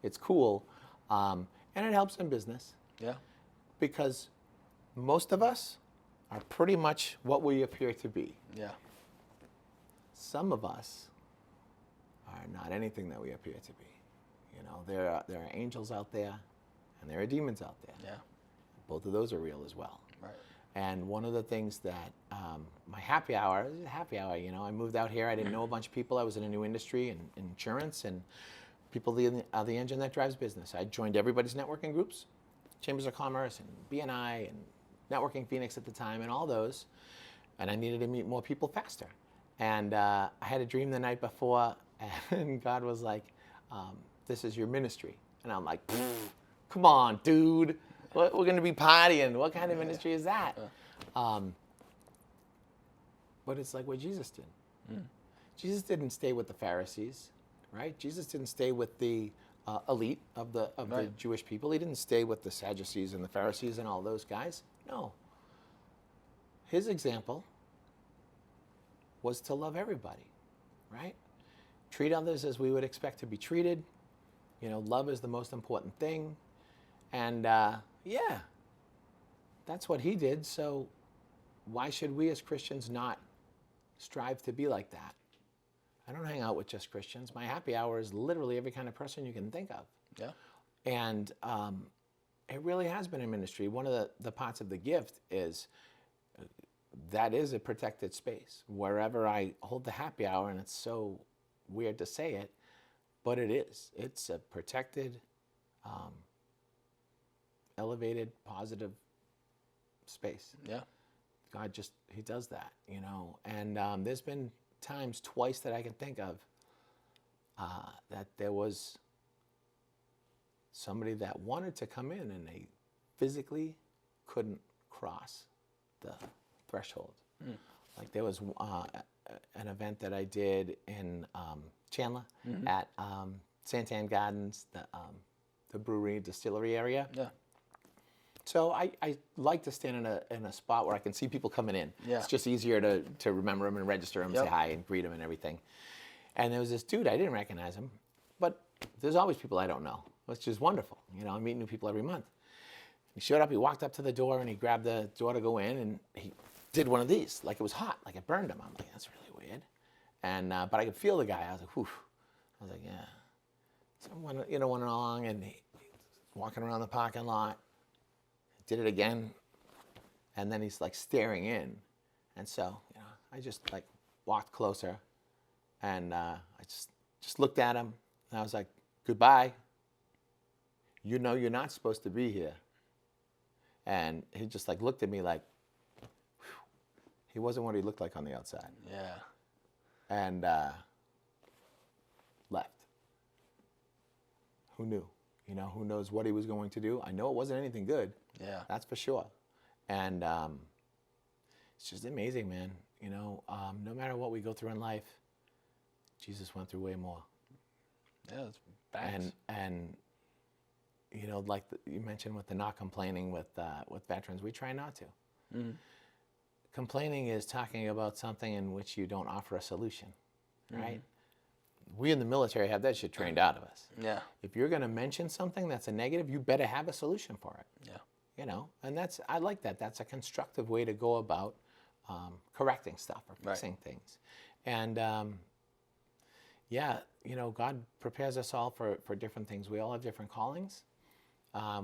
it's cool. And it helps in business. Yeah. Because most of us are pretty much what we appear to be. Yeah. Some of us are not anything that we appear to be. You know, there are angels out there and there are demons out there. Yeah. Both of those are real as well. Right. And one of the things that my happy hour, you know, I moved out here. I didn't know a bunch of people. I was in a new industry in insurance, and people are the engine that drives business. I joined everybody's networking groups, Chambers of Commerce and BNI and Networking Phoenix at the time and all those. And I needed to meet more people faster. And I had a dream the night before, and God was like, this is your ministry. And I'm like, come on, dude. We're going to be partying. What kind of ministry is that? But it's like what Jesus did. Jesus didn't stay with the Pharisees, right? Jesus didn't stay with the elite of the Jewish people. He didn't stay with the Sadducees and the Pharisees and all those guys. No. His example was to love everybody, right? Treat others as we would expect to be treated. You know, love is the most important thing. And yeah, that's what he did. So why should we as Christians not strive to be like that? I don't hang out with just Christians. My happy hour is literally every kind of person you can think of. Yeah. And it really has been a ministry. One of the parts of the gift is that is a protected space. Wherever I hold the happy hour, and it's so weird to say it, but it is. It's a protected, elevated, positive space. Yeah. God he does that, you know. And there's been times twice that I can think of that there was somebody that wanted to come in and they physically couldn't cross the threshold. Like there was an event that I did in Chandler at Santan Gardens, the brewery distillery area. Yeah. So I like to stand in a spot where I can see people coming in. Yeah. It's just easier to remember them and register them, say hi and greet them and everything. And there was this dude, I didn't recognize him. but there's always people I don't know, which is wonderful. You know, I meet new people every month. He showed up, he walked up to the door, and he grabbed the door to go in, and he did one of these, like it was hot, like it burned him. I'm like, that's really weird. And, but I could feel the guy. I was like, whew. I was like, yeah. So I went, you know, went along, and he walking around the parking lot, did it again, and then he's like staring in. And so, you know, I just like walked closer, and I just looked at him, and I was like, goodbye. You know you're not supposed to be here. And he just like looked at me like, whew. He wasn't what he looked like on the outside. Yeah. And left. Who knew? You know, who knows what he was going to do? I know it wasn't anything good. Yeah. That's for sure. And it's just amazing, man. You know, no matter what we go through in life, Jesus went through way more. Yeah, that's facts. And you know, like you mentioned with the not complaining with veterans, we try not to. Mm-hmm. Complaining is talking about something in which you don't offer a solution, right? We in the military have that shit trained out of us. Yeah. If you're going to mention something that's a negative, you better have a solution for it. Yeah. You know, and I like that. That's a constructive way to go about correcting stuff or fixing things. And yeah, you know, God prepares us all for different things. We all have different callings.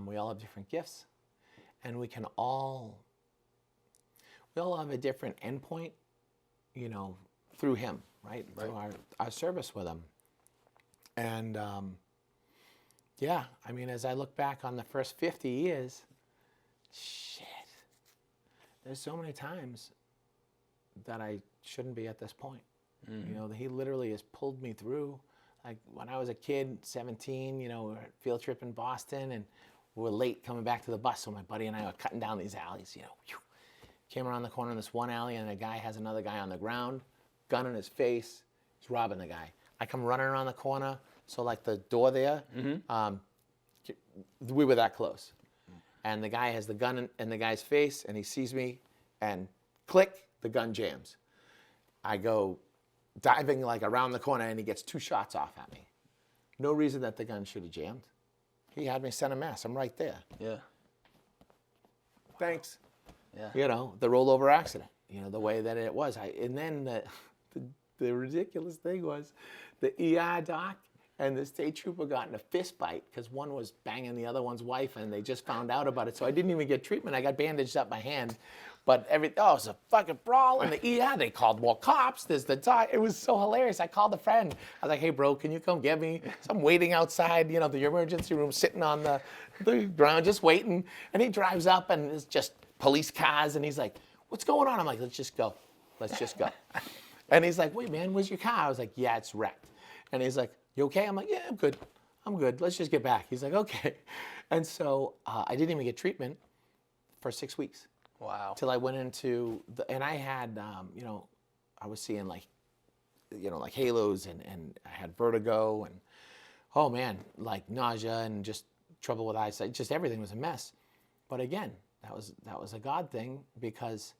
We all have different gifts, and we all have a different endpoint, you know, through Him, right? Through our service with Him. And yeah, I mean, as I look back on the first 50 years, shit, there's so many times that I shouldn't be at this point. You know, He literally has pulled me through. Like when I was a kid, 17, you know, we were at a field trip in Boston, and we were late coming back to the bus, so my buddy and I were cutting down these alleys, you know. Came around the corner in this one alley, and a guy has another guy on the ground, gun in his face. He's robbing the guy. I come running around the corner, so like the door there, we were that close. And the guy has the gun in the guy's face, and he sees me, and click, the gun jams. I go diving like around the corner, and he gets 2 shots off at me. No reason that the gun should have jammed. He had me center mass. I'm right there. Yeah. Thanks. Yeah. You know, the rollover accident, you know, the way that it was. And then the ridiculous thing was the ER doc and the state trooper got in a fist fight because one was banging the other one's wife, and they just found out about it. So I didn't even get treatment. I got bandaged up my hand. But it was a fucking brawl in the ER. They called more cops. There's the doc. It was so hilarious. I called a friend. I was like, hey, bro, can you come get me? So I'm waiting outside, you know, the emergency room, sitting on the ground, just waiting. And he drives up, and it's just police cars. And he's like, what's going on? I'm like, let's just go. Let's just go. And he's like, wait, man, where's your car? I was like, yeah, it's wrecked. And he's like, you okay? I'm like, yeah, I'm good. I'm good. Let's just get back. He's like, okay. And so I didn't even get treatment for 6 weeks. Wow. Till I went into and I had, you know, I was seeing like, you know, like halos, and I had vertigo, and oh man, like nausea and just trouble with eyesight. Just everything was a mess. But again, that was a God thing, because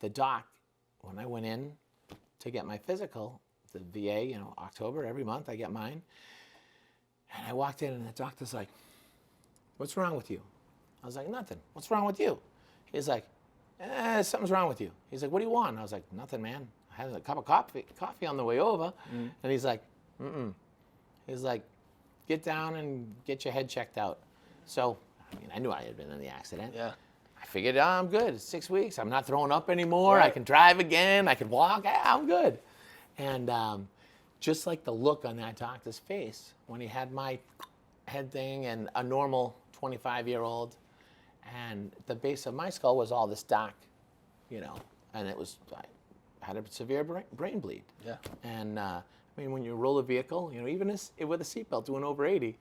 the doc, when I went in to get my physical, the VA, you know, October, every month I get mine. And I walked in, and the doctor's like, what's wrong with you? I was like, nothing. What's wrong with you? He's like, something's wrong with you. He's like, what do you want? And I was like, nothing, man. I had a cup of coffee on the way over. And he's like, He's like, get down and get your head checked out. So, I mean, I knew I had been in the accident. Yeah. I figured, I'm good. It's 6 weeks. I'm not throwing up anymore. Right. I can drive again. I can walk. I'm good. And just like the look on that doctor's face when he had my head thing, and a normal 25-year-old, and the base of my skull was all this dark, you know, and I had a severe brain bleed. Yeah. And I mean, when you roll a vehicle, you know, even with a seatbelt doing over 80,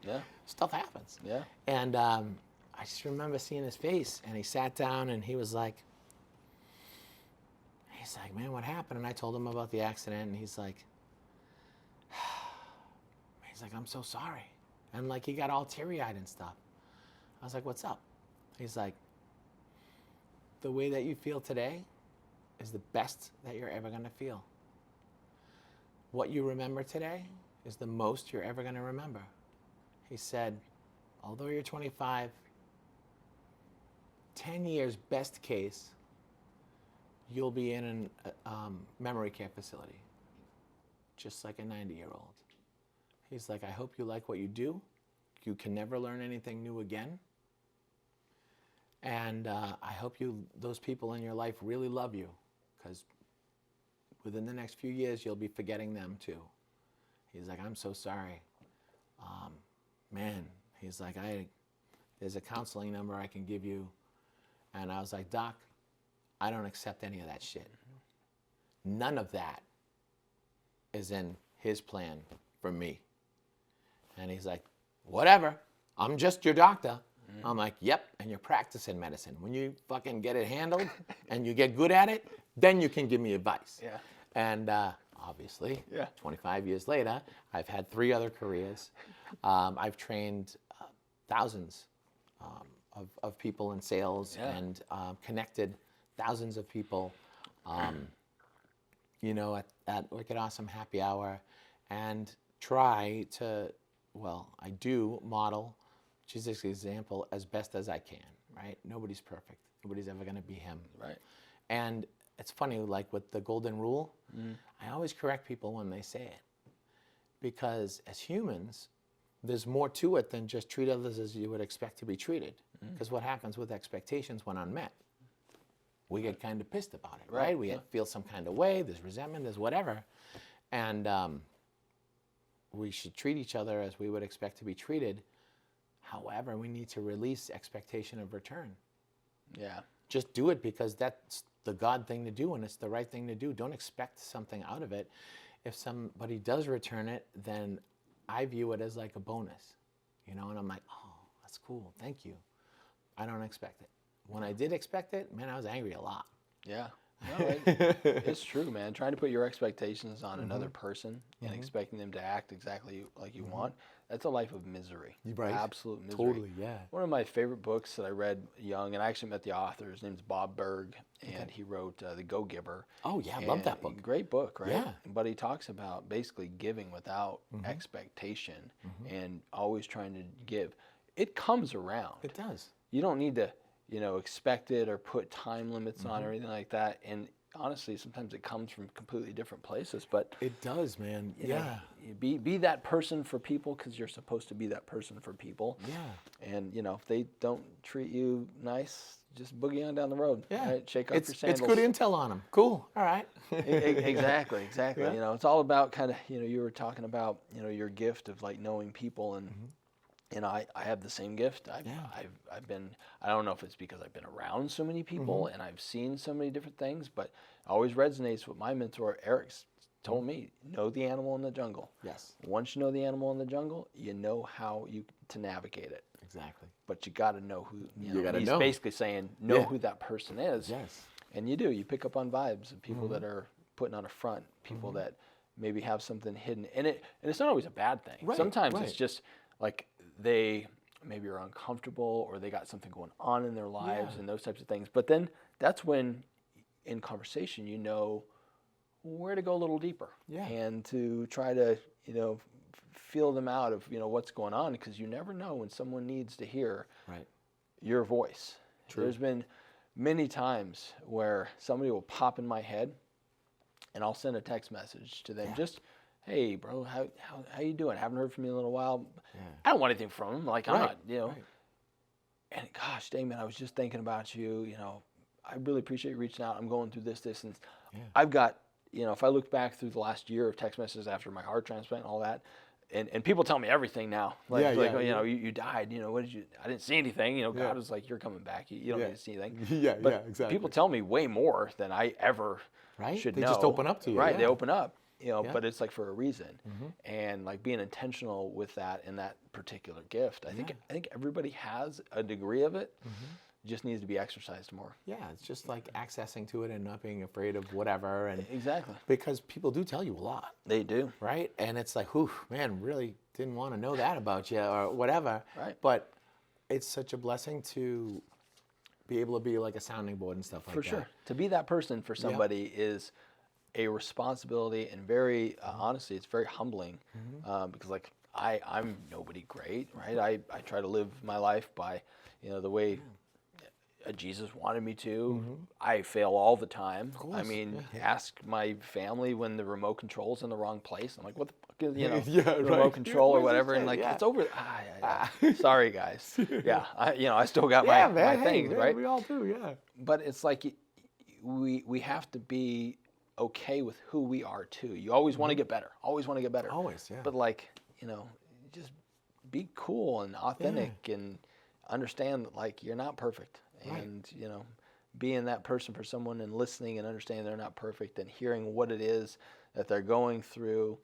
stuff happens. Yeah. And I just remember seeing his face, and he sat down, and he's like, man, what happened? And I told him about the accident, and he's like, I'm so sorry. And like, he got all teary-eyed and stuff. I was like, what's up? He's like, the way that you feel today is the best that you're ever going to feel. What you remember today is the most you're ever going to remember. He said, although you're 25, 10 years best case, you'll be in a memory care facility, just like a 90-year-old. He's like, I hope you like what you do. You can never learn anything new again. And I hope those people in your life really love you, because within the next few years, you'll be forgetting them too. He's like, I'm so sorry. Man, he's like, there's a counseling number I can give you. And I was like, Doc, I don't accept any of that shit. None of that is in his plan for me. And he's like, whatever, I'm just your doctor. I'm like, yep, and you're practicing medicine. When you fucking get it handled and you get good at it, then you can give me advice. Yeah. And obviously, Yeah. 25 years later, I've had 3 other careers. I've trained thousands of people in sales and connected thousands of people, at Wicked Awesome Happy Hour, and try to, I do model Jesus' example as best as I can, right? Nobody's perfect. Nobody's ever going to be him. Right. And it's funny, like with the golden rule, I always correct people when they say it. Because as humans, there's more to it than just treat others as you would expect to be treated. Because what happens with expectations when unmet? We get kind of pissed about it, right? We feel some kind of way, there's resentment, there's whatever. And we should treat each other as we would expect to be treated. However, we need to release expectation of return. Yeah. Just do it because that's the God thing to do and it's the right thing to do. Don't expect something out of it. If somebody does return it, then I view it as like a bonus, and I'm like, oh, that's cool, thank you. I don't expect it. When I did expect it, man, I was angry a lot. Yeah. No, it's true, man. Trying to put your expectations on another person and expecting them to act exactly like you want, that's a life of misery. Right. Absolute misery. Totally, yeah. One of my favorite books that I read young, and I actually met the author, his name's Bob Berg, and he wrote The Go-Giver. Oh, yeah, I love that book. Great book, right? Yeah. But he talks about basically giving without expectation and always trying to give. It comes around. It does. You don't need to, expect it or put time limits on or anything like that. And honestly, sometimes it comes from completely different places. But it does, man. Yeah. Be that person for people because you're supposed to be that person for people. Yeah. And if they don't treat you nice, just boogie on down the road. Yeah. Right? Shake off your sandals. It's good intel on them. Cool. All right. Exactly. Yeah. It's all about kind of you were talking about your gift of like knowing people and. I have the same gift. I've been, I don't know if it's because I've been around so many people and I've seen so many different things, but it always resonates with my mentor, Eric's told me, know the animal in the jungle. Yes. Once you know the animal in the jungle, you know how to navigate it. Exactly. But you got to know who, you gotta he's know. Basically saying, know who that person is. Yes. And you do, you pick up on vibes of people that are putting on a front, people that maybe have something hidden in it. And it's not always a bad thing. Right, Sometimes right. it's just like, they maybe are uncomfortable or they got something going on in their lives and those types of things. But then that's when in conversation, where to go a little deeper and to try to, feel them out of, what's going on because you never know when someone needs to hear your voice. True. There's been many times where somebody will pop in my head and I'll send a text message to them hey, bro, how you doing? Haven't heard from you in a little while. Yeah. I don't want anything from him. Like, I'm not, And gosh, dang, man, I was just thinking about you. I really appreciate you reaching out. I'm going through this. And I've got, if I look back through the last year of text messages after my heart transplant and all that, and people tell me everything now. You died. What did you? I didn't see anything. God was like, you're coming back. You don't need to see anything. Exactly. People tell me way more than I ever should know. They just open up to you. Right, they open up. But it's like for a reason, and like being intentional with that and that particular gift. I think everybody has a degree of it. Just needs to be exercised more. Yeah, it's just like accessing to it and not being afraid of whatever. And exactly. Because people do tell you a lot. They do. Right? And it's like, whew, man, really didn't want to know that about you or whatever. Right. But it's such a blessing to be able to be like a sounding board and stuff like that. For sure. To be that person for somebody is a responsibility, and very honestly, it's very humbling because like I'm nobody great, right? I try to live my life by, the way Jesus wanted me to. I fail all the time. I mean, ask my family when the remote control's in the wrong place. I'm like, what the fuck is, remote control or whatever, and like it's over. Sorry, guys. Yeah, I still got my things, right? We all do, yeah. But it's like we have to be okay with who we are too. You always want to get better. Always want to get better. Always, yeah. But like, just be cool and authentic and understand that like you're not perfect. And, being that person for someone and listening and understanding they're not perfect and hearing what it is that they're going through.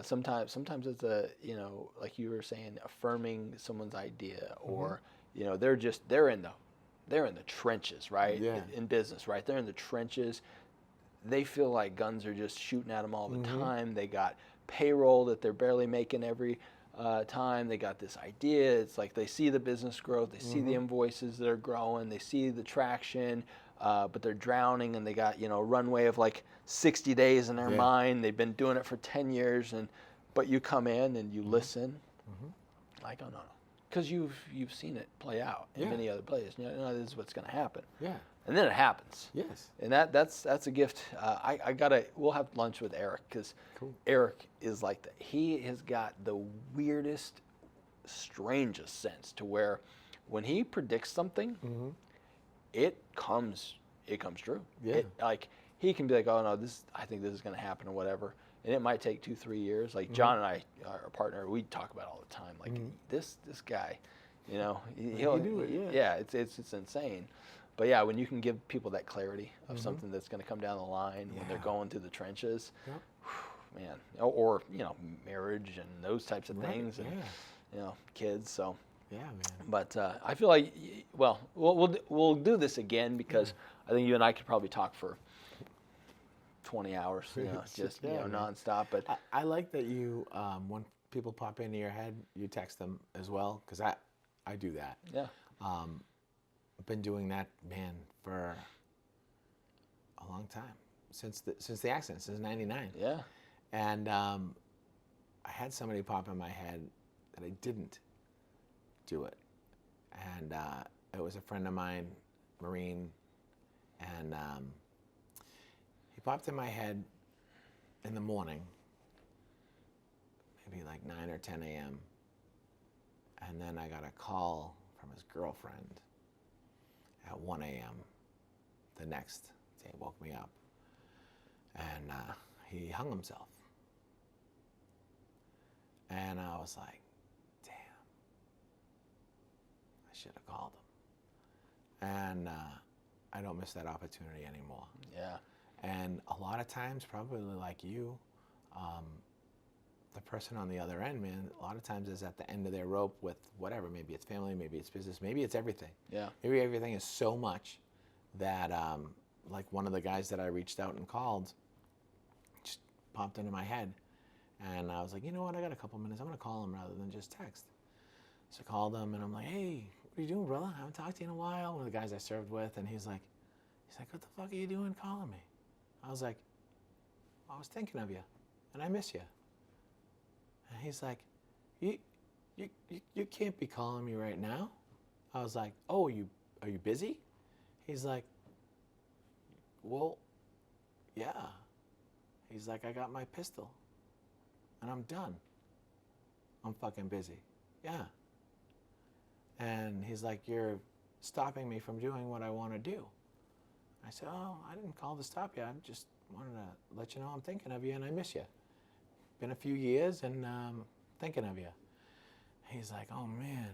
Sometimes it's like you were saying, affirming someone's idea, or, they're in the trenches, right? Yeah. In business, right? They're in the trenches. They feel like guns are just shooting at them all the time. They got payroll that they're barely making every time. They got this idea. It's like they see the business growth, they see the invoices that are growing, they see the traction, but they're drowning, and they got a runway of like 60 days in their mind. They've been doing it for 10 years, but you come in and you listen, like, oh no, because you've seen it play out in many other places. This is what's going to happen. Yeah. And then it happens. Yes. And that's a gift. We'll have lunch with Eric, because Eric is like he has got the weirdest, strangest sense to where when he predicts something, it comes true. Yeah. Like he can be like, oh no, I think this is going to happen or whatever. And it might take 2-3 years. Like John and I, our partner, we talk about it all the time. Like this guy, he'll do it. Yeah. It's insane. But yeah, when you can give people that clarity of something that's going to come down the line when they're going through the trenches, man, or marriage and those types of things, and kids. So yeah, man. But I feel like, well, we'll do this again, because I think you and I could probably talk for 20 hours, just nonstop. But I like that you, when people pop into your head, you text them as well, because I do that. Yeah. I've been doing that, man, for a long time, since the accident, since '99. Yeah. And I had somebody pop in my head that I didn't do it, and it was a friend of mine, Marine, and he popped in my head in the morning, maybe like 9 or 10 a.m., and then I got a call from his girlfriend at 1 a.m. the next day. Woke me up, and he hung himself. And I was like, damn, I should have called him. And I don't miss that opportunity anymore. Yeah. And a lot of times, probably like you, the person on the other end, man, a lot of times is at the end of their rope with whatever. Maybe it's family, maybe it's business, maybe it's everything. Yeah. Maybe everything is so much that, like one of the guys that I reached out and called just popped into my head. And I was like, you know what, I got a couple minutes. I'm going to call him rather than just text. So I called him, and I'm like, hey, what are you doing, brother? I haven't talked to you in a while. One of the guys I served with, and he's like, what the fuck are you doing calling me? I was like, I was thinking of you, and I miss you. And he's like, you can't be calling me right now. I was like, oh, are you busy? He's like, well, yeah. He's like, I got my pistol, and I'm done. I'm fucking busy. Yeah. And he's like, you're stopping me from doing what I want to do. I said, oh, I didn't call to stop you. I just wanted to let you know I'm thinking of you and I miss you. Been a few years and thinking of you. He's like, oh, man.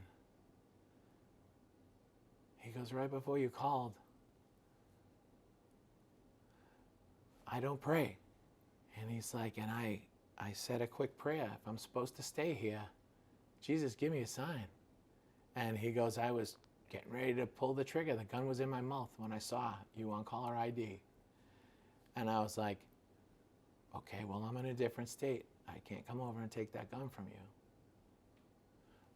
He goes, right before you called, I don't pray. And he's like, and I said a quick prayer. If I'm supposed to stay here, Jesus, give me a sign. And he goes, I was getting ready to pull the trigger. The gun was in my mouth when I saw you on caller ID. And I was like, okay, well, I'm in a different state. I can't come over and take that gun from you.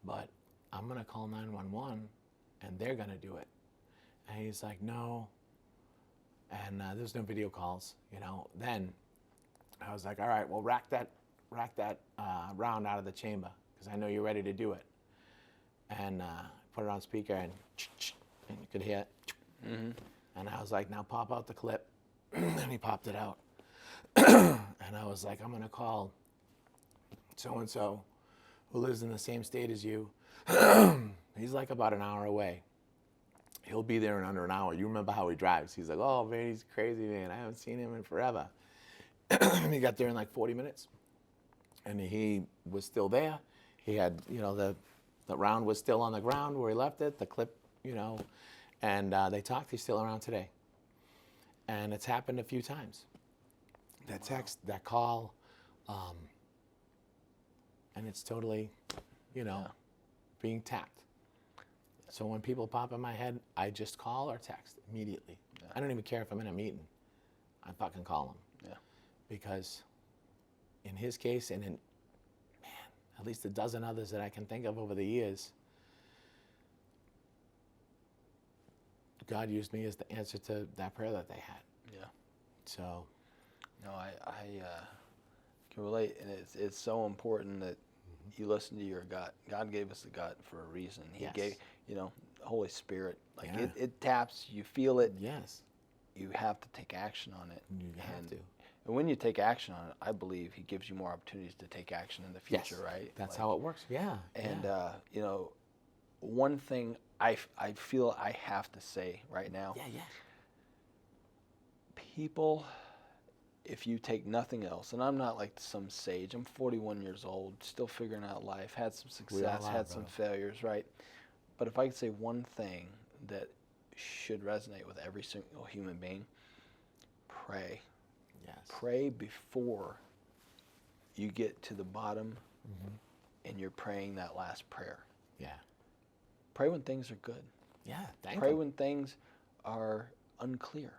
But I'm going to call 911, and they're going to do it. And he's like, no. And there's no video calls, you know. Then I was like, all right, well, rack that round out of the chamber because I know you're ready to do it. And put it on speaker, and you could hear it. Mm-hmm. And I was like, now pop out the clip. And he popped it out. And I was like, I'm going to call so-and-so who lives in the same state as you. He's like about an hour away. He'll be there in under an hour. You remember how he drives. He's like, oh, man, he's crazy, man. I haven't seen him in forever. And he got there in like 40 minutes. And he was still there. He had, the round was still on the ground where he left it, the clip, and they talked. He's still around today. And it's happened a few times. That text, that call, and it's totally, being tapped. So when people pop in my head, I just call or text immediately. Yeah. I don't even care if I'm in a meeting. I fucking call them. Yeah. Because in his case, and in, at least a dozen others that I can think of over the years, God used me as the answer to that prayer that they had. Yeah. So. No, I can relate, and it's so important that you listen to your gut. God gave us the gut for a reason. He gave, the Holy Spirit. Like it taps, you feel it. Yes. You have to take action on it. You have to. And when you take action on it, I believe He gives you more opportunities to take action in the future, right? That's how it works. Yeah. And one thing I feel I have to say right now. Yeah. People, if you take nothing else, and I'm not like some sage, I'm 41 years old, still figuring out life, had some success, had some failures, right? But if I could say one thing that should resonate with every single human being, pray. Yes. Pray before you get to the bottom and you're praying that last prayer. Yeah. Pray when things are good. Yeah, Pray when things are unclear.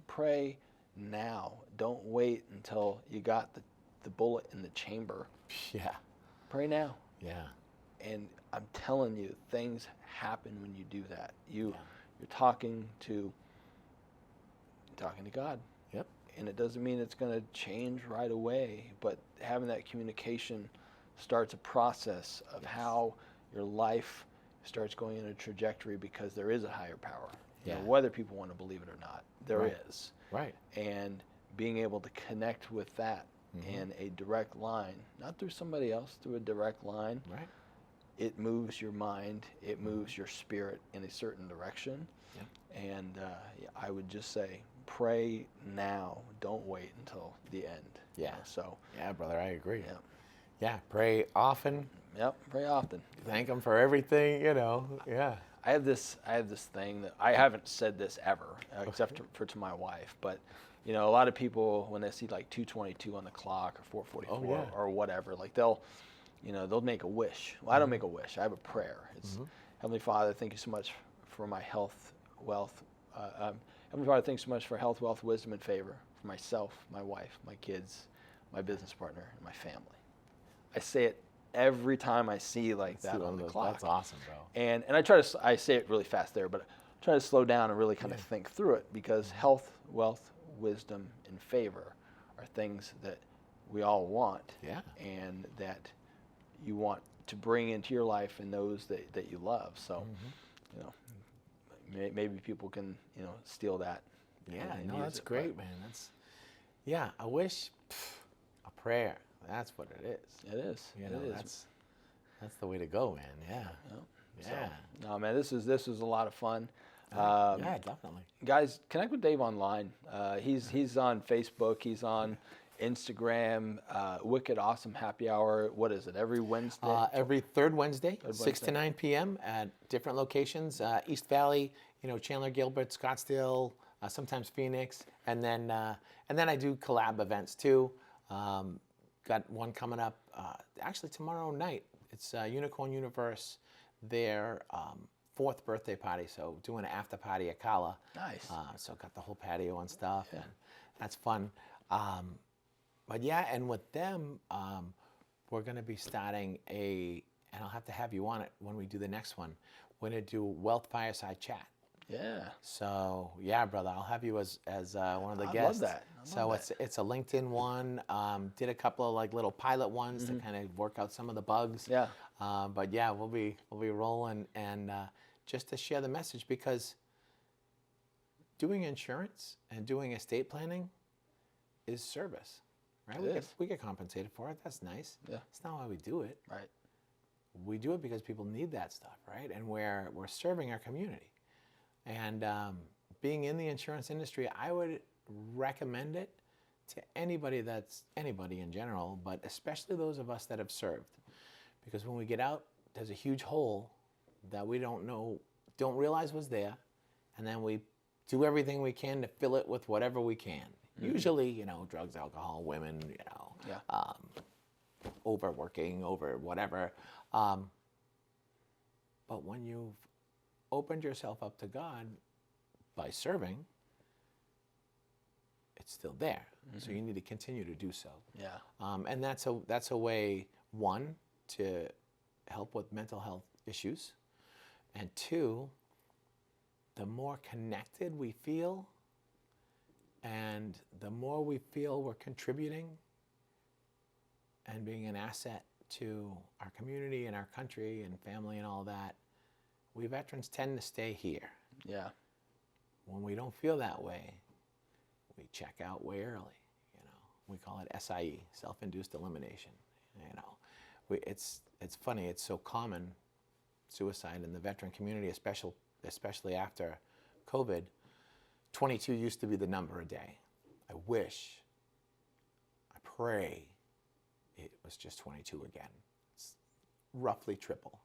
Pray now. Don't wait until you got the bullet in the chamber. Yeah. Pray now. Yeah. And I'm telling you, things happen when you do that. You're talking to God. Yep. And it doesn't mean it's going to change right away, but having that communication starts a process of how your life starts going in a trajectory, because there is a higher power. Whether people want to believe it or not, there is. Right. And being able to connect with that in a direct line, not through somebody else, through a direct line, right. It moves your mind, it moves your spirit in a certain direction. Yep. And I would just say, pray now. Don't wait until the end. Yeah. So. Yeah, brother, I agree. Yeah. Yeah, pray often. Yep, pray often. Thank Him for everything, Yeah. I have this thing that I haven't said this ever, except to my wife. But a lot of people, when they see like 2:22 on the clock or 4:44 or whatever, like they'll make a wish. Well, I don't make a wish. I have a prayer. It's Heavenly Father, thank you so much for my health, wealth. Heavenly Father, thanks so much for health, wealth, wisdom, and favor for myself, my wife, my kids, my business partner, and my family. I say it every time I see like that on the clock. That's awesome, bro. And I say it really fast there, but I try to slow down and really kind of think through it, because health, wealth, wisdom, and favor are things that we all want. Yeah. And that you want to bring into your life and those that you love. So, maybe people can, steal that. Yeah, no, that's great, man. I wish, a prayer. That's what it is. It is. It is. That's the way to go, man. Yeah. Yeah. So, no, man, this is a lot of fun. Yeah, definitely. Guys, connect with Dave online. He's on Facebook. He's on Instagram. Wicked Awesome Happy Hour. What is it? Every Wednesday? Every third Wednesday, 6 to 9 p.m. at different locations. East Valley, Chandler, Gilbert, Scottsdale, sometimes Phoenix, and then I do collab events too. Got one coming up actually tomorrow night. It's Unicorn Universe, their 4th birthday party. So doing an after party at Kala. Nice. So got the whole patio and stuff, and that's fun. But yeah, and with them, we're going to be starting and I'll have to have you on it when we do the next one. We're going to do Wealth Fireside Chat. Yeah. So yeah, brother, I'll have you as one of the I guests. love that. So it's a LinkedIn one. Did a couple of like little pilot ones to kind of work out some of the bugs. Yeah. But yeah, we'll be rolling, and just to share the message, because doing insurance and doing estate planning is service, right? We get compensated for it. That's nice. Yeah. It's not why we do it. Right. We do it because people need that stuff, right? And we're serving our community. And being in the insurance industry, I would recommend it to anybody in general, but especially those of us that have served. Because when we get out, there's a huge hole that we don't realize was there, and then we do everything we can to fill it with whatever we can. Usually, drugs, alcohol, women, overworking, over whatever. But when you've opened yourself up to God by serving, it's still there. So you need to continue to do so. Yeah. And that's a way, one, to help with mental health issues, and two, the more connected we feel, and the more we feel we're contributing and being an asset to our community and our country and family and all that, we veterans tend to stay here. Yeah. When we don't feel that way, we check out way early. We call it SIE, self-induced elimination. It's funny. It's so common, suicide in the veteran community, especially after COVID. 22 used to be the number a day. I pray it was just 22 again. It's roughly triple.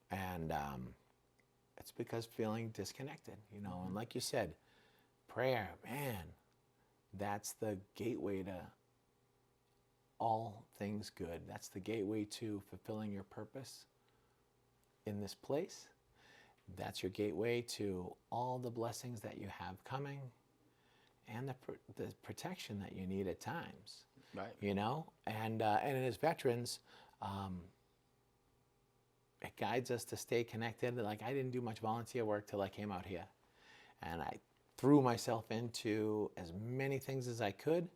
And it's because feeling disconnected, and like you said, prayer, man, that's the gateway to all things good. That's the gateway to fulfilling your purpose in this place. That's your gateway to all the blessings that you have coming, and the protection that you need at times. Right. And as veterans, it guides us to stay connected. Like, I didn't do much volunteer work till I came out here, and I threw myself into as many things as I could.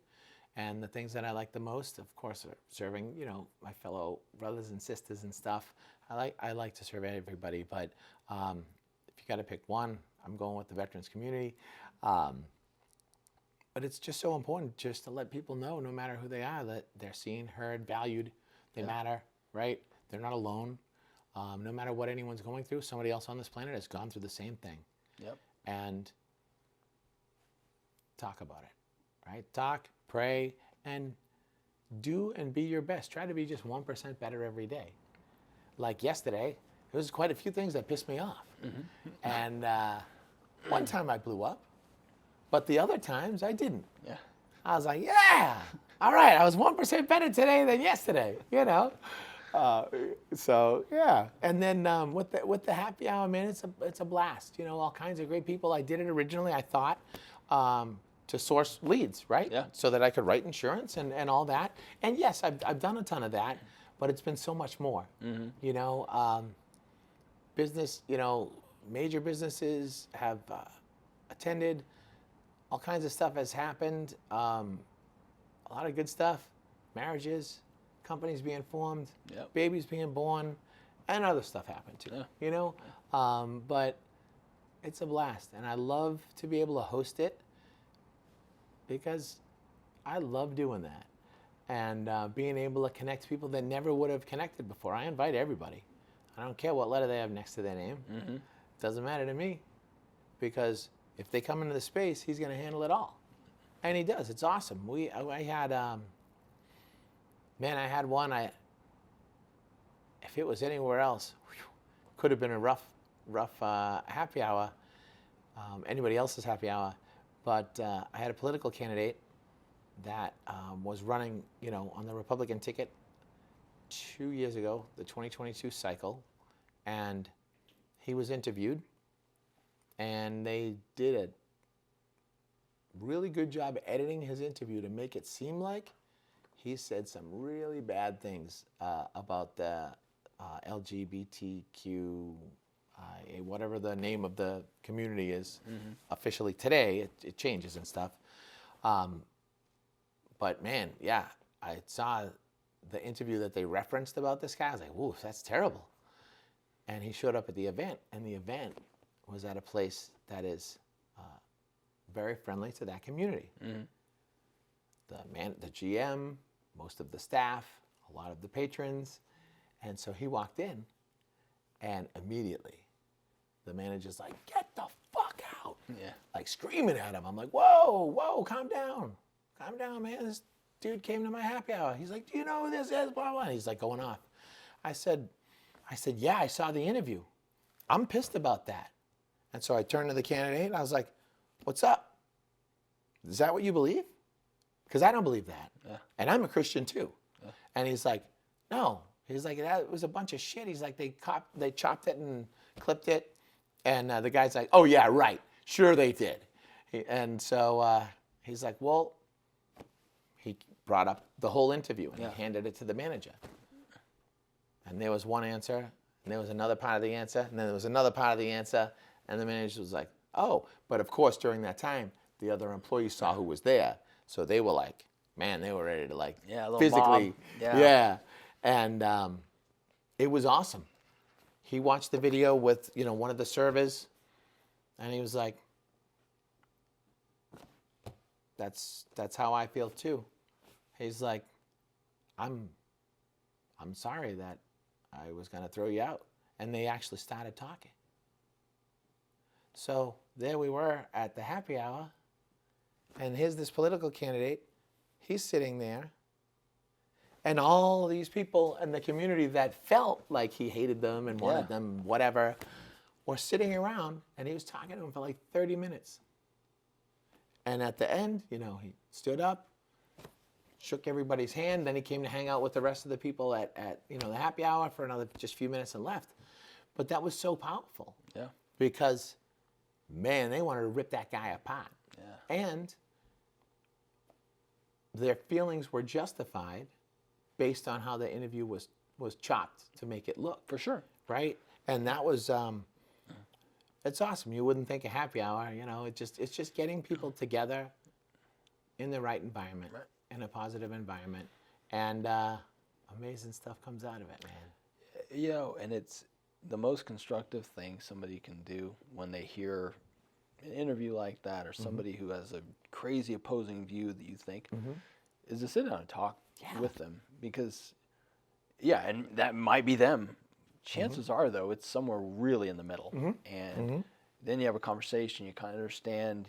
And the things that I like the most, of course, are serving, my fellow brothers and sisters and stuff. I like to serve everybody, but if you got to pick one, I'm going with the veterans community. But it's just so important just to let people know, no matter who they are, that they're seen, heard, valued. They matter, right? They're not alone. No matter what anyone's going through, somebody else on this planet has gone through the same thing. Yep. And talk about it, right? Talk, pray, and do and be your best. Try to be just 1% better every day. Like yesterday, there was quite a few things that pissed me off. And one time I blew up, but the other times I didn't. Yeah. I was like, yeah, all right, I was 1% better today than yesterday, So yeah, and then with the happy hour, man, it's a blast. All kinds of great people. I did it originally, I thought, to source leads, right? Yeah. So that I could write insurance and all that. And yes, I've done a ton of that, but it's been so much more. Business, major businesses have attended. All kinds of stuff has happened. A lot of good stuff. Marriages, companies being formed, babies being born, and other stuff happened too. Yeah. But it's a blast, and I love to be able to host it because I love doing that, and being able to connect people that never would have connected before. I invite everybody. I don't care what letter they have next to their name. Doesn't matter to me, because if they come into the space, he's going to handle it all, and he does. It's awesome. I had. Man, I had one. If it was anywhere else, could have been a rough happy hour. Anybody else's happy hour, but I had a political candidate that was running, on the Republican ticket 2 years ago, the 2022 cycle, and he was interviewed, and they did a really good job editing his interview to make it seem like he said some really bad things about the LGBTQ whatever the name of the community is officially today. It changes and stuff. But man, yeah, I saw the interview that they referenced about this guy. I was like, whoa, that's terrible. And he showed up at the event, and the event was at a place that is very friendly to that community. The GM, most of the staff, a lot of the patrons. And so he walked in, and immediately the manager's like, get the fuck out. Yeah. Like screaming at him. I'm like, whoa, calm down. Calm down, man. This dude came to my happy hour. He's like, do you know who this is? Blah, blah. And he's like going off. I said, yeah, I saw the interview. I'm pissed about that. And so I turned to the candidate and I was like, what's up? Is that what you believe? Because I don't believe that. Yeah. And I'm a Christian too. Yeah. And he's like, no. He's like, that was a bunch of shit. He's like, they chopped it and clipped it. And the guy's like, oh yeah, right. Sure they did. And so he's like, well, he brought up the whole interview and he handed it to the manager. And there was one answer, and there was another part of the answer, and then there was another part of the answer, and the manager was like, oh, but of course during that time, the other employees saw who was there. So they were like, man, they were ready to like physically. Yeah. And it was awesome. He watched the video with, one of the servers, and he was like, that's how I feel too. He's like, I'm sorry that I was going to throw you out. And they actually started talking. So there we were at the happy hour. And here's this political candidate. He's sitting there. And all these people in the community that felt like he hated them and wanted them, whatever, were sitting around. And he was talking to them for like 30 minutes. And at the end, he stood up, shook everybody's hand. Then he came to hang out with the rest of the people at the happy hour for another just few minutes and left. But that was so powerful. Yeah. Because, man, they wanted to rip that guy apart. Yeah. And their feelings were justified based on how the interview was chopped to make it look. For sure. Right? And that was, it's awesome. You wouldn't think a happy hour, it's just getting people together in the right environment. Right. In a positive environment, and amazing stuff comes out of it, man. And it's the most constructive thing somebody can do when they hear an interview like that, or somebody who has a crazy opposing view that you think, is to sit down and talk with them. Because, and that might be them. Chances are, though, it's somewhere really in the middle. And then you have a conversation, you kind of understand,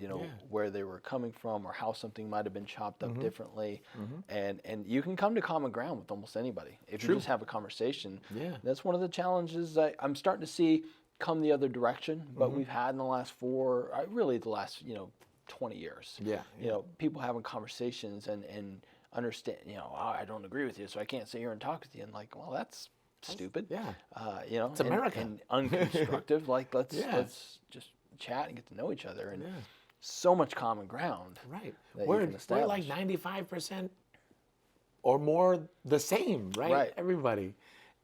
where they were coming from or how something might have been chopped up differently. And you can come to common ground with almost anybody if you just have a conversation. Yeah. That's one of the challenges I'm starting to see come the other direction, but we've had in the last the last 20 years. Yeah. People having conversations and understand, I don't agree with you, so I can't sit here and talk with you. And like, well, that's stupid. Yeah. It's America. And unconstructive. Like, let's just chat and get to know each other. And so much common ground. Right. We're like 95% or more the same, right? Everybody.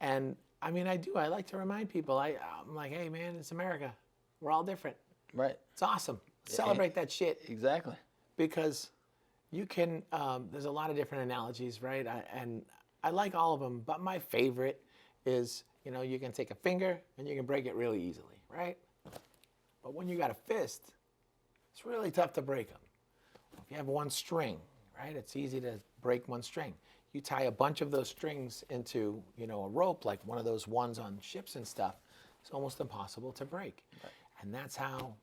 And I mean, I like to remind people, I'm like, hey man, it's America. We're all different. Right. It's awesome. Celebrate that shit. Exactly. Because you can, there's a lot of different analogies, right? I like all of them, but my favorite is, you can take a finger and you can break it really easily, right? But when you got a fist, it's really tough to break them. If you have one string, right, it's easy to break one string. You tie a bunch of those strings into, a rope, like one of those ones on ships and stuff, it's almost impossible to break. Right. And that's how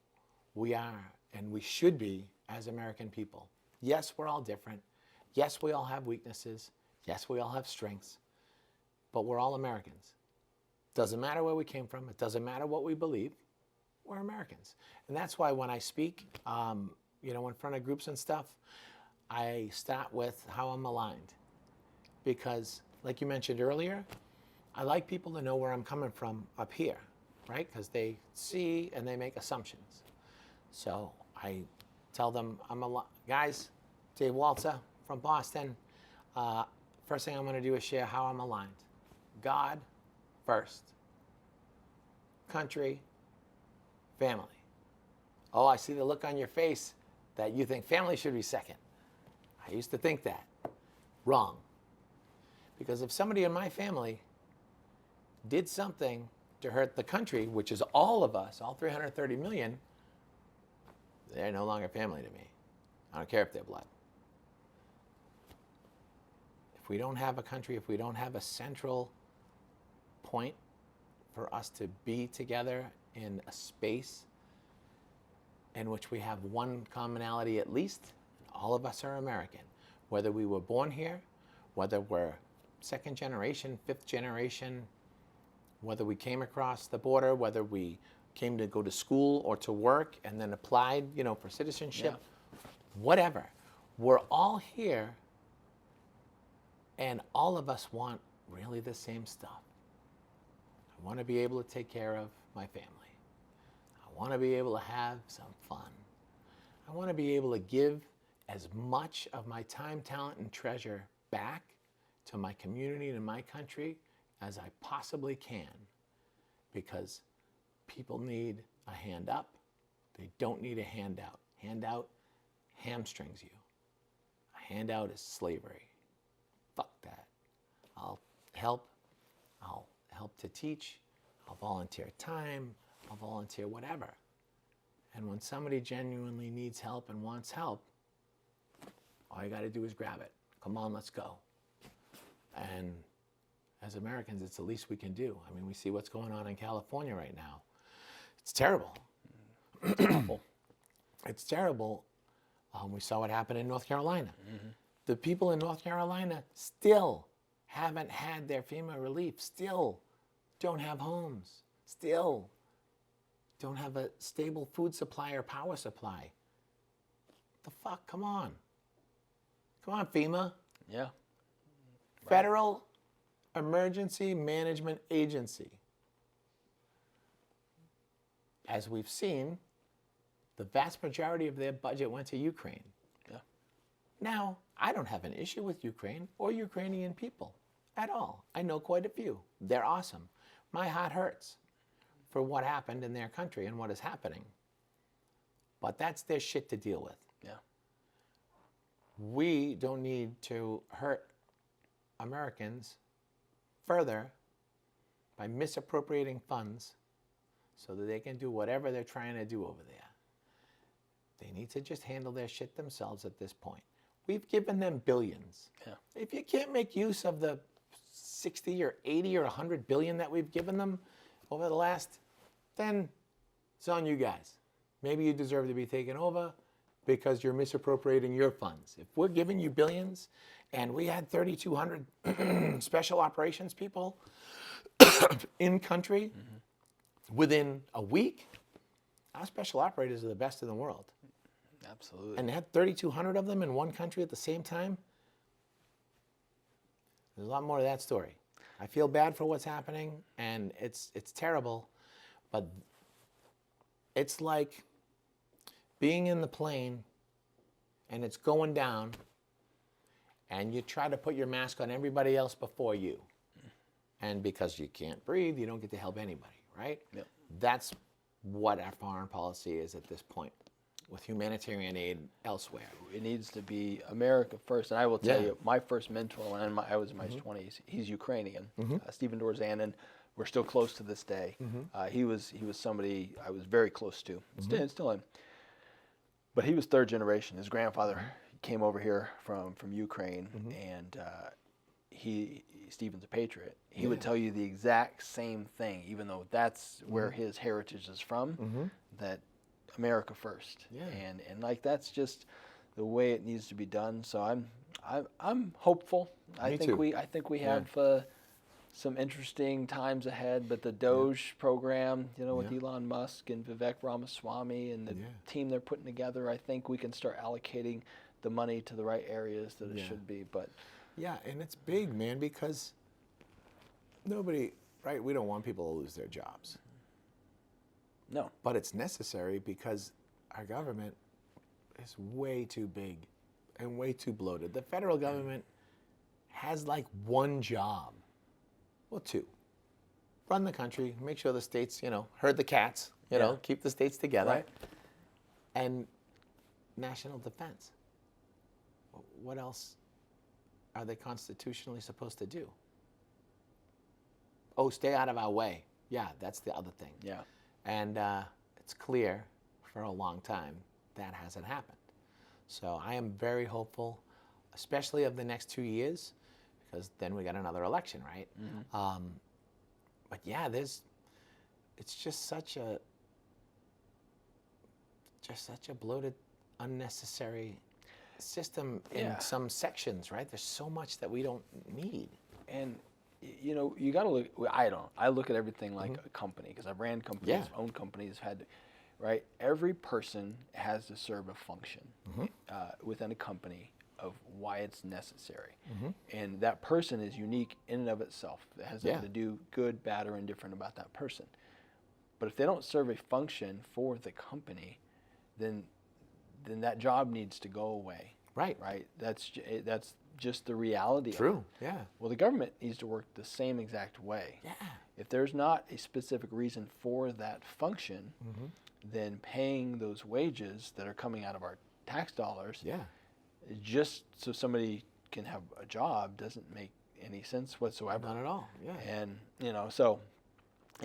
we are, and we should be as American people. Yes, we're all different. Yes, we all have weaknesses. Yes, we all have strengths. But we're all Americans. Doesn't matter where we came from. It doesn't matter what we believe. We're Americans. And that's why when I speak, in front of groups and stuff, I start with how I'm aligned. Because, like you mentioned earlier, I like people to know where I'm coming from up here, right? Because they see and they make assumptions. So I tell them, guys, Dave Waltzer from Boston. First thing I'm going to do is share how I'm aligned. God first. Country family. Oh, I see the look on your face that you think family should be second. I used to think that. Wrong. Because if somebody in my family did something to hurt the country, which is all of us, all 330 million, they're no longer family to me. I don't care if they're blood. If we don't have a country, if we don't have a central point for us to be together in a space in which we have one commonality at least, all of us are American. Whether we were born here, whether we're second generation, fifth generation, whether we came across the border, whether we came to go to school or to work and then applied, for citizenship, whatever. We're all here, and all of us want really the same stuff. I want to be able to take care of my family. I want to be able to have some fun. I want to be able to give as much of my time, talent, and treasure back to my community and my country as I possibly can, because people need a hand up. They don't need a handout. Handout hamstrings you. A handout is slavery. Fuck that. I'll help to teach. I'll volunteer time. I'll volunteer whatever. And when somebody genuinely needs help and wants help, all you got to do is grab it. Come on, let's go. And as Americans, it's the least we can do. I mean, we see what's going on in California right now. It's terrible. It's awful. It's terrible. We saw what happened in North Carolina. Mm-hmm. The people in North Carolina still haven't had their FEMA relief, still don't have homes, still don't have a stable food supply or power supply. The fuck? Come on. Come on, FEMA. Yeah. Right. Federal Emergency Management Agency. As we've seen, the vast majority of their budget went to Ukraine. Yeah. Now, I don't have an issue with Ukraine or Ukrainian people at all. I know quite a few. They're awesome. My heart hurts for what happened in their country and what is happening. But that's their shit to deal with. Yeah. We don't need to hurt Americans further by misappropriating funds so that they can do whatever they're trying to do over there. They need to just handle their shit themselves at this point. We've given them billions. Yeah. If you can't make use of the 60 or 80 or 100 billion that we've given them over the last, then it's on you guys. Maybe you deserve to be taken over because you're misappropriating your funds. If we're giving you billions and we had 3,200 special operations people in country within a week, our special operators are the best in the world. Absolutely. And they had 3,200 of them in one country at the same time. There's a lot more to that story. I feel bad for what's happening, and it's terrible, but it's like being in the plane and it's going down and you try to put your mask on everybody else before you. And because you can't breathe, you don't get to help anybody, right? Yep. That's what our foreign policy is at this point with humanitarian aid elsewhere. It needs to be America first. And I will tell you, my first mentor when I was in my 20s, he's Ukrainian, Stephen Dorzanin. We're still close to this day. He was somebody I was very close to, still am. But he was third generation. His grandfather came over here from Ukraine, and Stephen's a Patriot. He would tell you the exact same thing, even though that's where his heritage is from, that America first. Yeah. And like that's just the way it needs to be done. So I'm hopeful. I think we have some interesting times ahead, but the Doge program, with Elon Musk and Vivek Ramaswamy and the team they're putting together, I think we can start allocating the money to the right areas that it should be. But yeah, and it's big, man, because we don't want people to lose their jobs. no. But it's necessary because our government is way too big and way too bloated. The federal government has like one job. Well, two. run the country, make sure the states, herd the cats, keep the states together. Right. And national defense. What else are they constitutionally supposed to do? Oh, stay out of our way. Yeah, that's the other thing. Yeah. And it's clear for a long time that hasn't happened. So I am very hopeful, especially of the next 2 years, because then we got another election, right? Mm-hmm. But yeah, it's just such a bloated, unnecessary system in some sections, right? There's so much that we don't need. And you got to look. I look at everything like a company, because I've ran companies, owned companies, right? Every person has to serve a function within a company of why it's necessary, and that person is unique in and of itself. It has nothing to do good, bad, or indifferent about that person. But if they don't serve a function for the company, then that job needs to go away. Right. Right. That's just the reality of it. True. Yeah. Well, the government needs to work the same exact way. Yeah. If there's not a specific reason for that function, then paying those wages that are coming out of our tax dollars, just so somebody can have a job, doesn't make any sense whatsoever. Not at all. Yeah. And so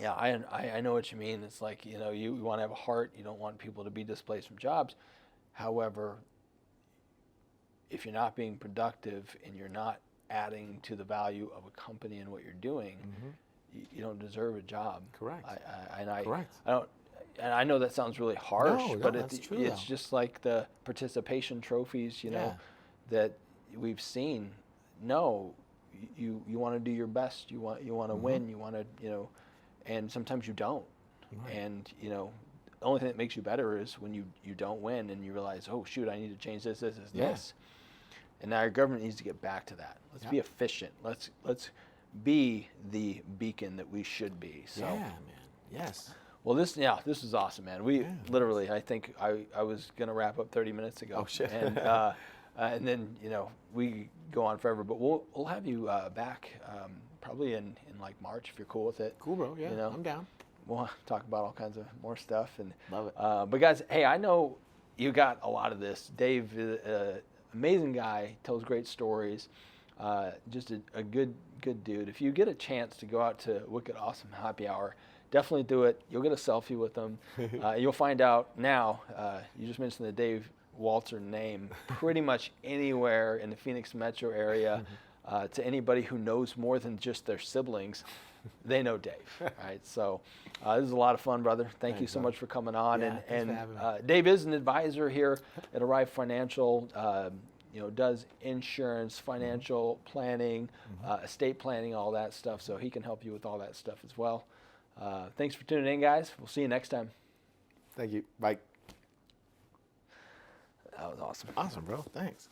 yeah, I know what you mean. It's like, you want to have a heart. You don't want people to be displaced from jobs. However, if you're not being productive and you're not adding to the value of a company and what you're doing, you don't deserve a job. Correct. Correct. And I know that sounds really harsh, but that's true, it's just like the participation trophies, that we've seen. No, you want to do your best. You want to win. You want to, and sometimes you don't. Right. And the only thing that makes you better is when you don't win and you realize, oh shoot, I need to change this. And now our government needs to get back to that. Let's be efficient. Let's be the beacon that we should be. So, yeah, man. Yes. Well, this is awesome, man. We literally, I think I was gonna wrap up 30 minutes ago. Oh shit. And then we go on forever, but we'll have you back probably in like March if you're cool with it. Cool, bro. Yeah, I'm down. We'll talk about all kinds of more stuff and love it. But guys, hey, I know you got a lot of this. Dave is an amazing guy, tells great stories. Just a good dude. If you get a chance to go out to Wicked Awesome Happy Hour, definitely do it. You'll get a selfie with them. You'll find out now. You just mentioned the Dave Waltzer name. Pretty much anywhere in the Phoenix metro area, to anybody who knows more than just their siblings, they know Dave. Right. So this is a lot of fun, brother. Thank you so much for coming on. Yeah, and Dave is an advisor here at Arrive Financial. Does insurance, financial planning, estate planning, all that stuff. So he can help you with all that stuff as well. Thanks for tuning in, guys. We'll see you next time. Thank you. Bye. That was awesome. Awesome, bro. Thanks.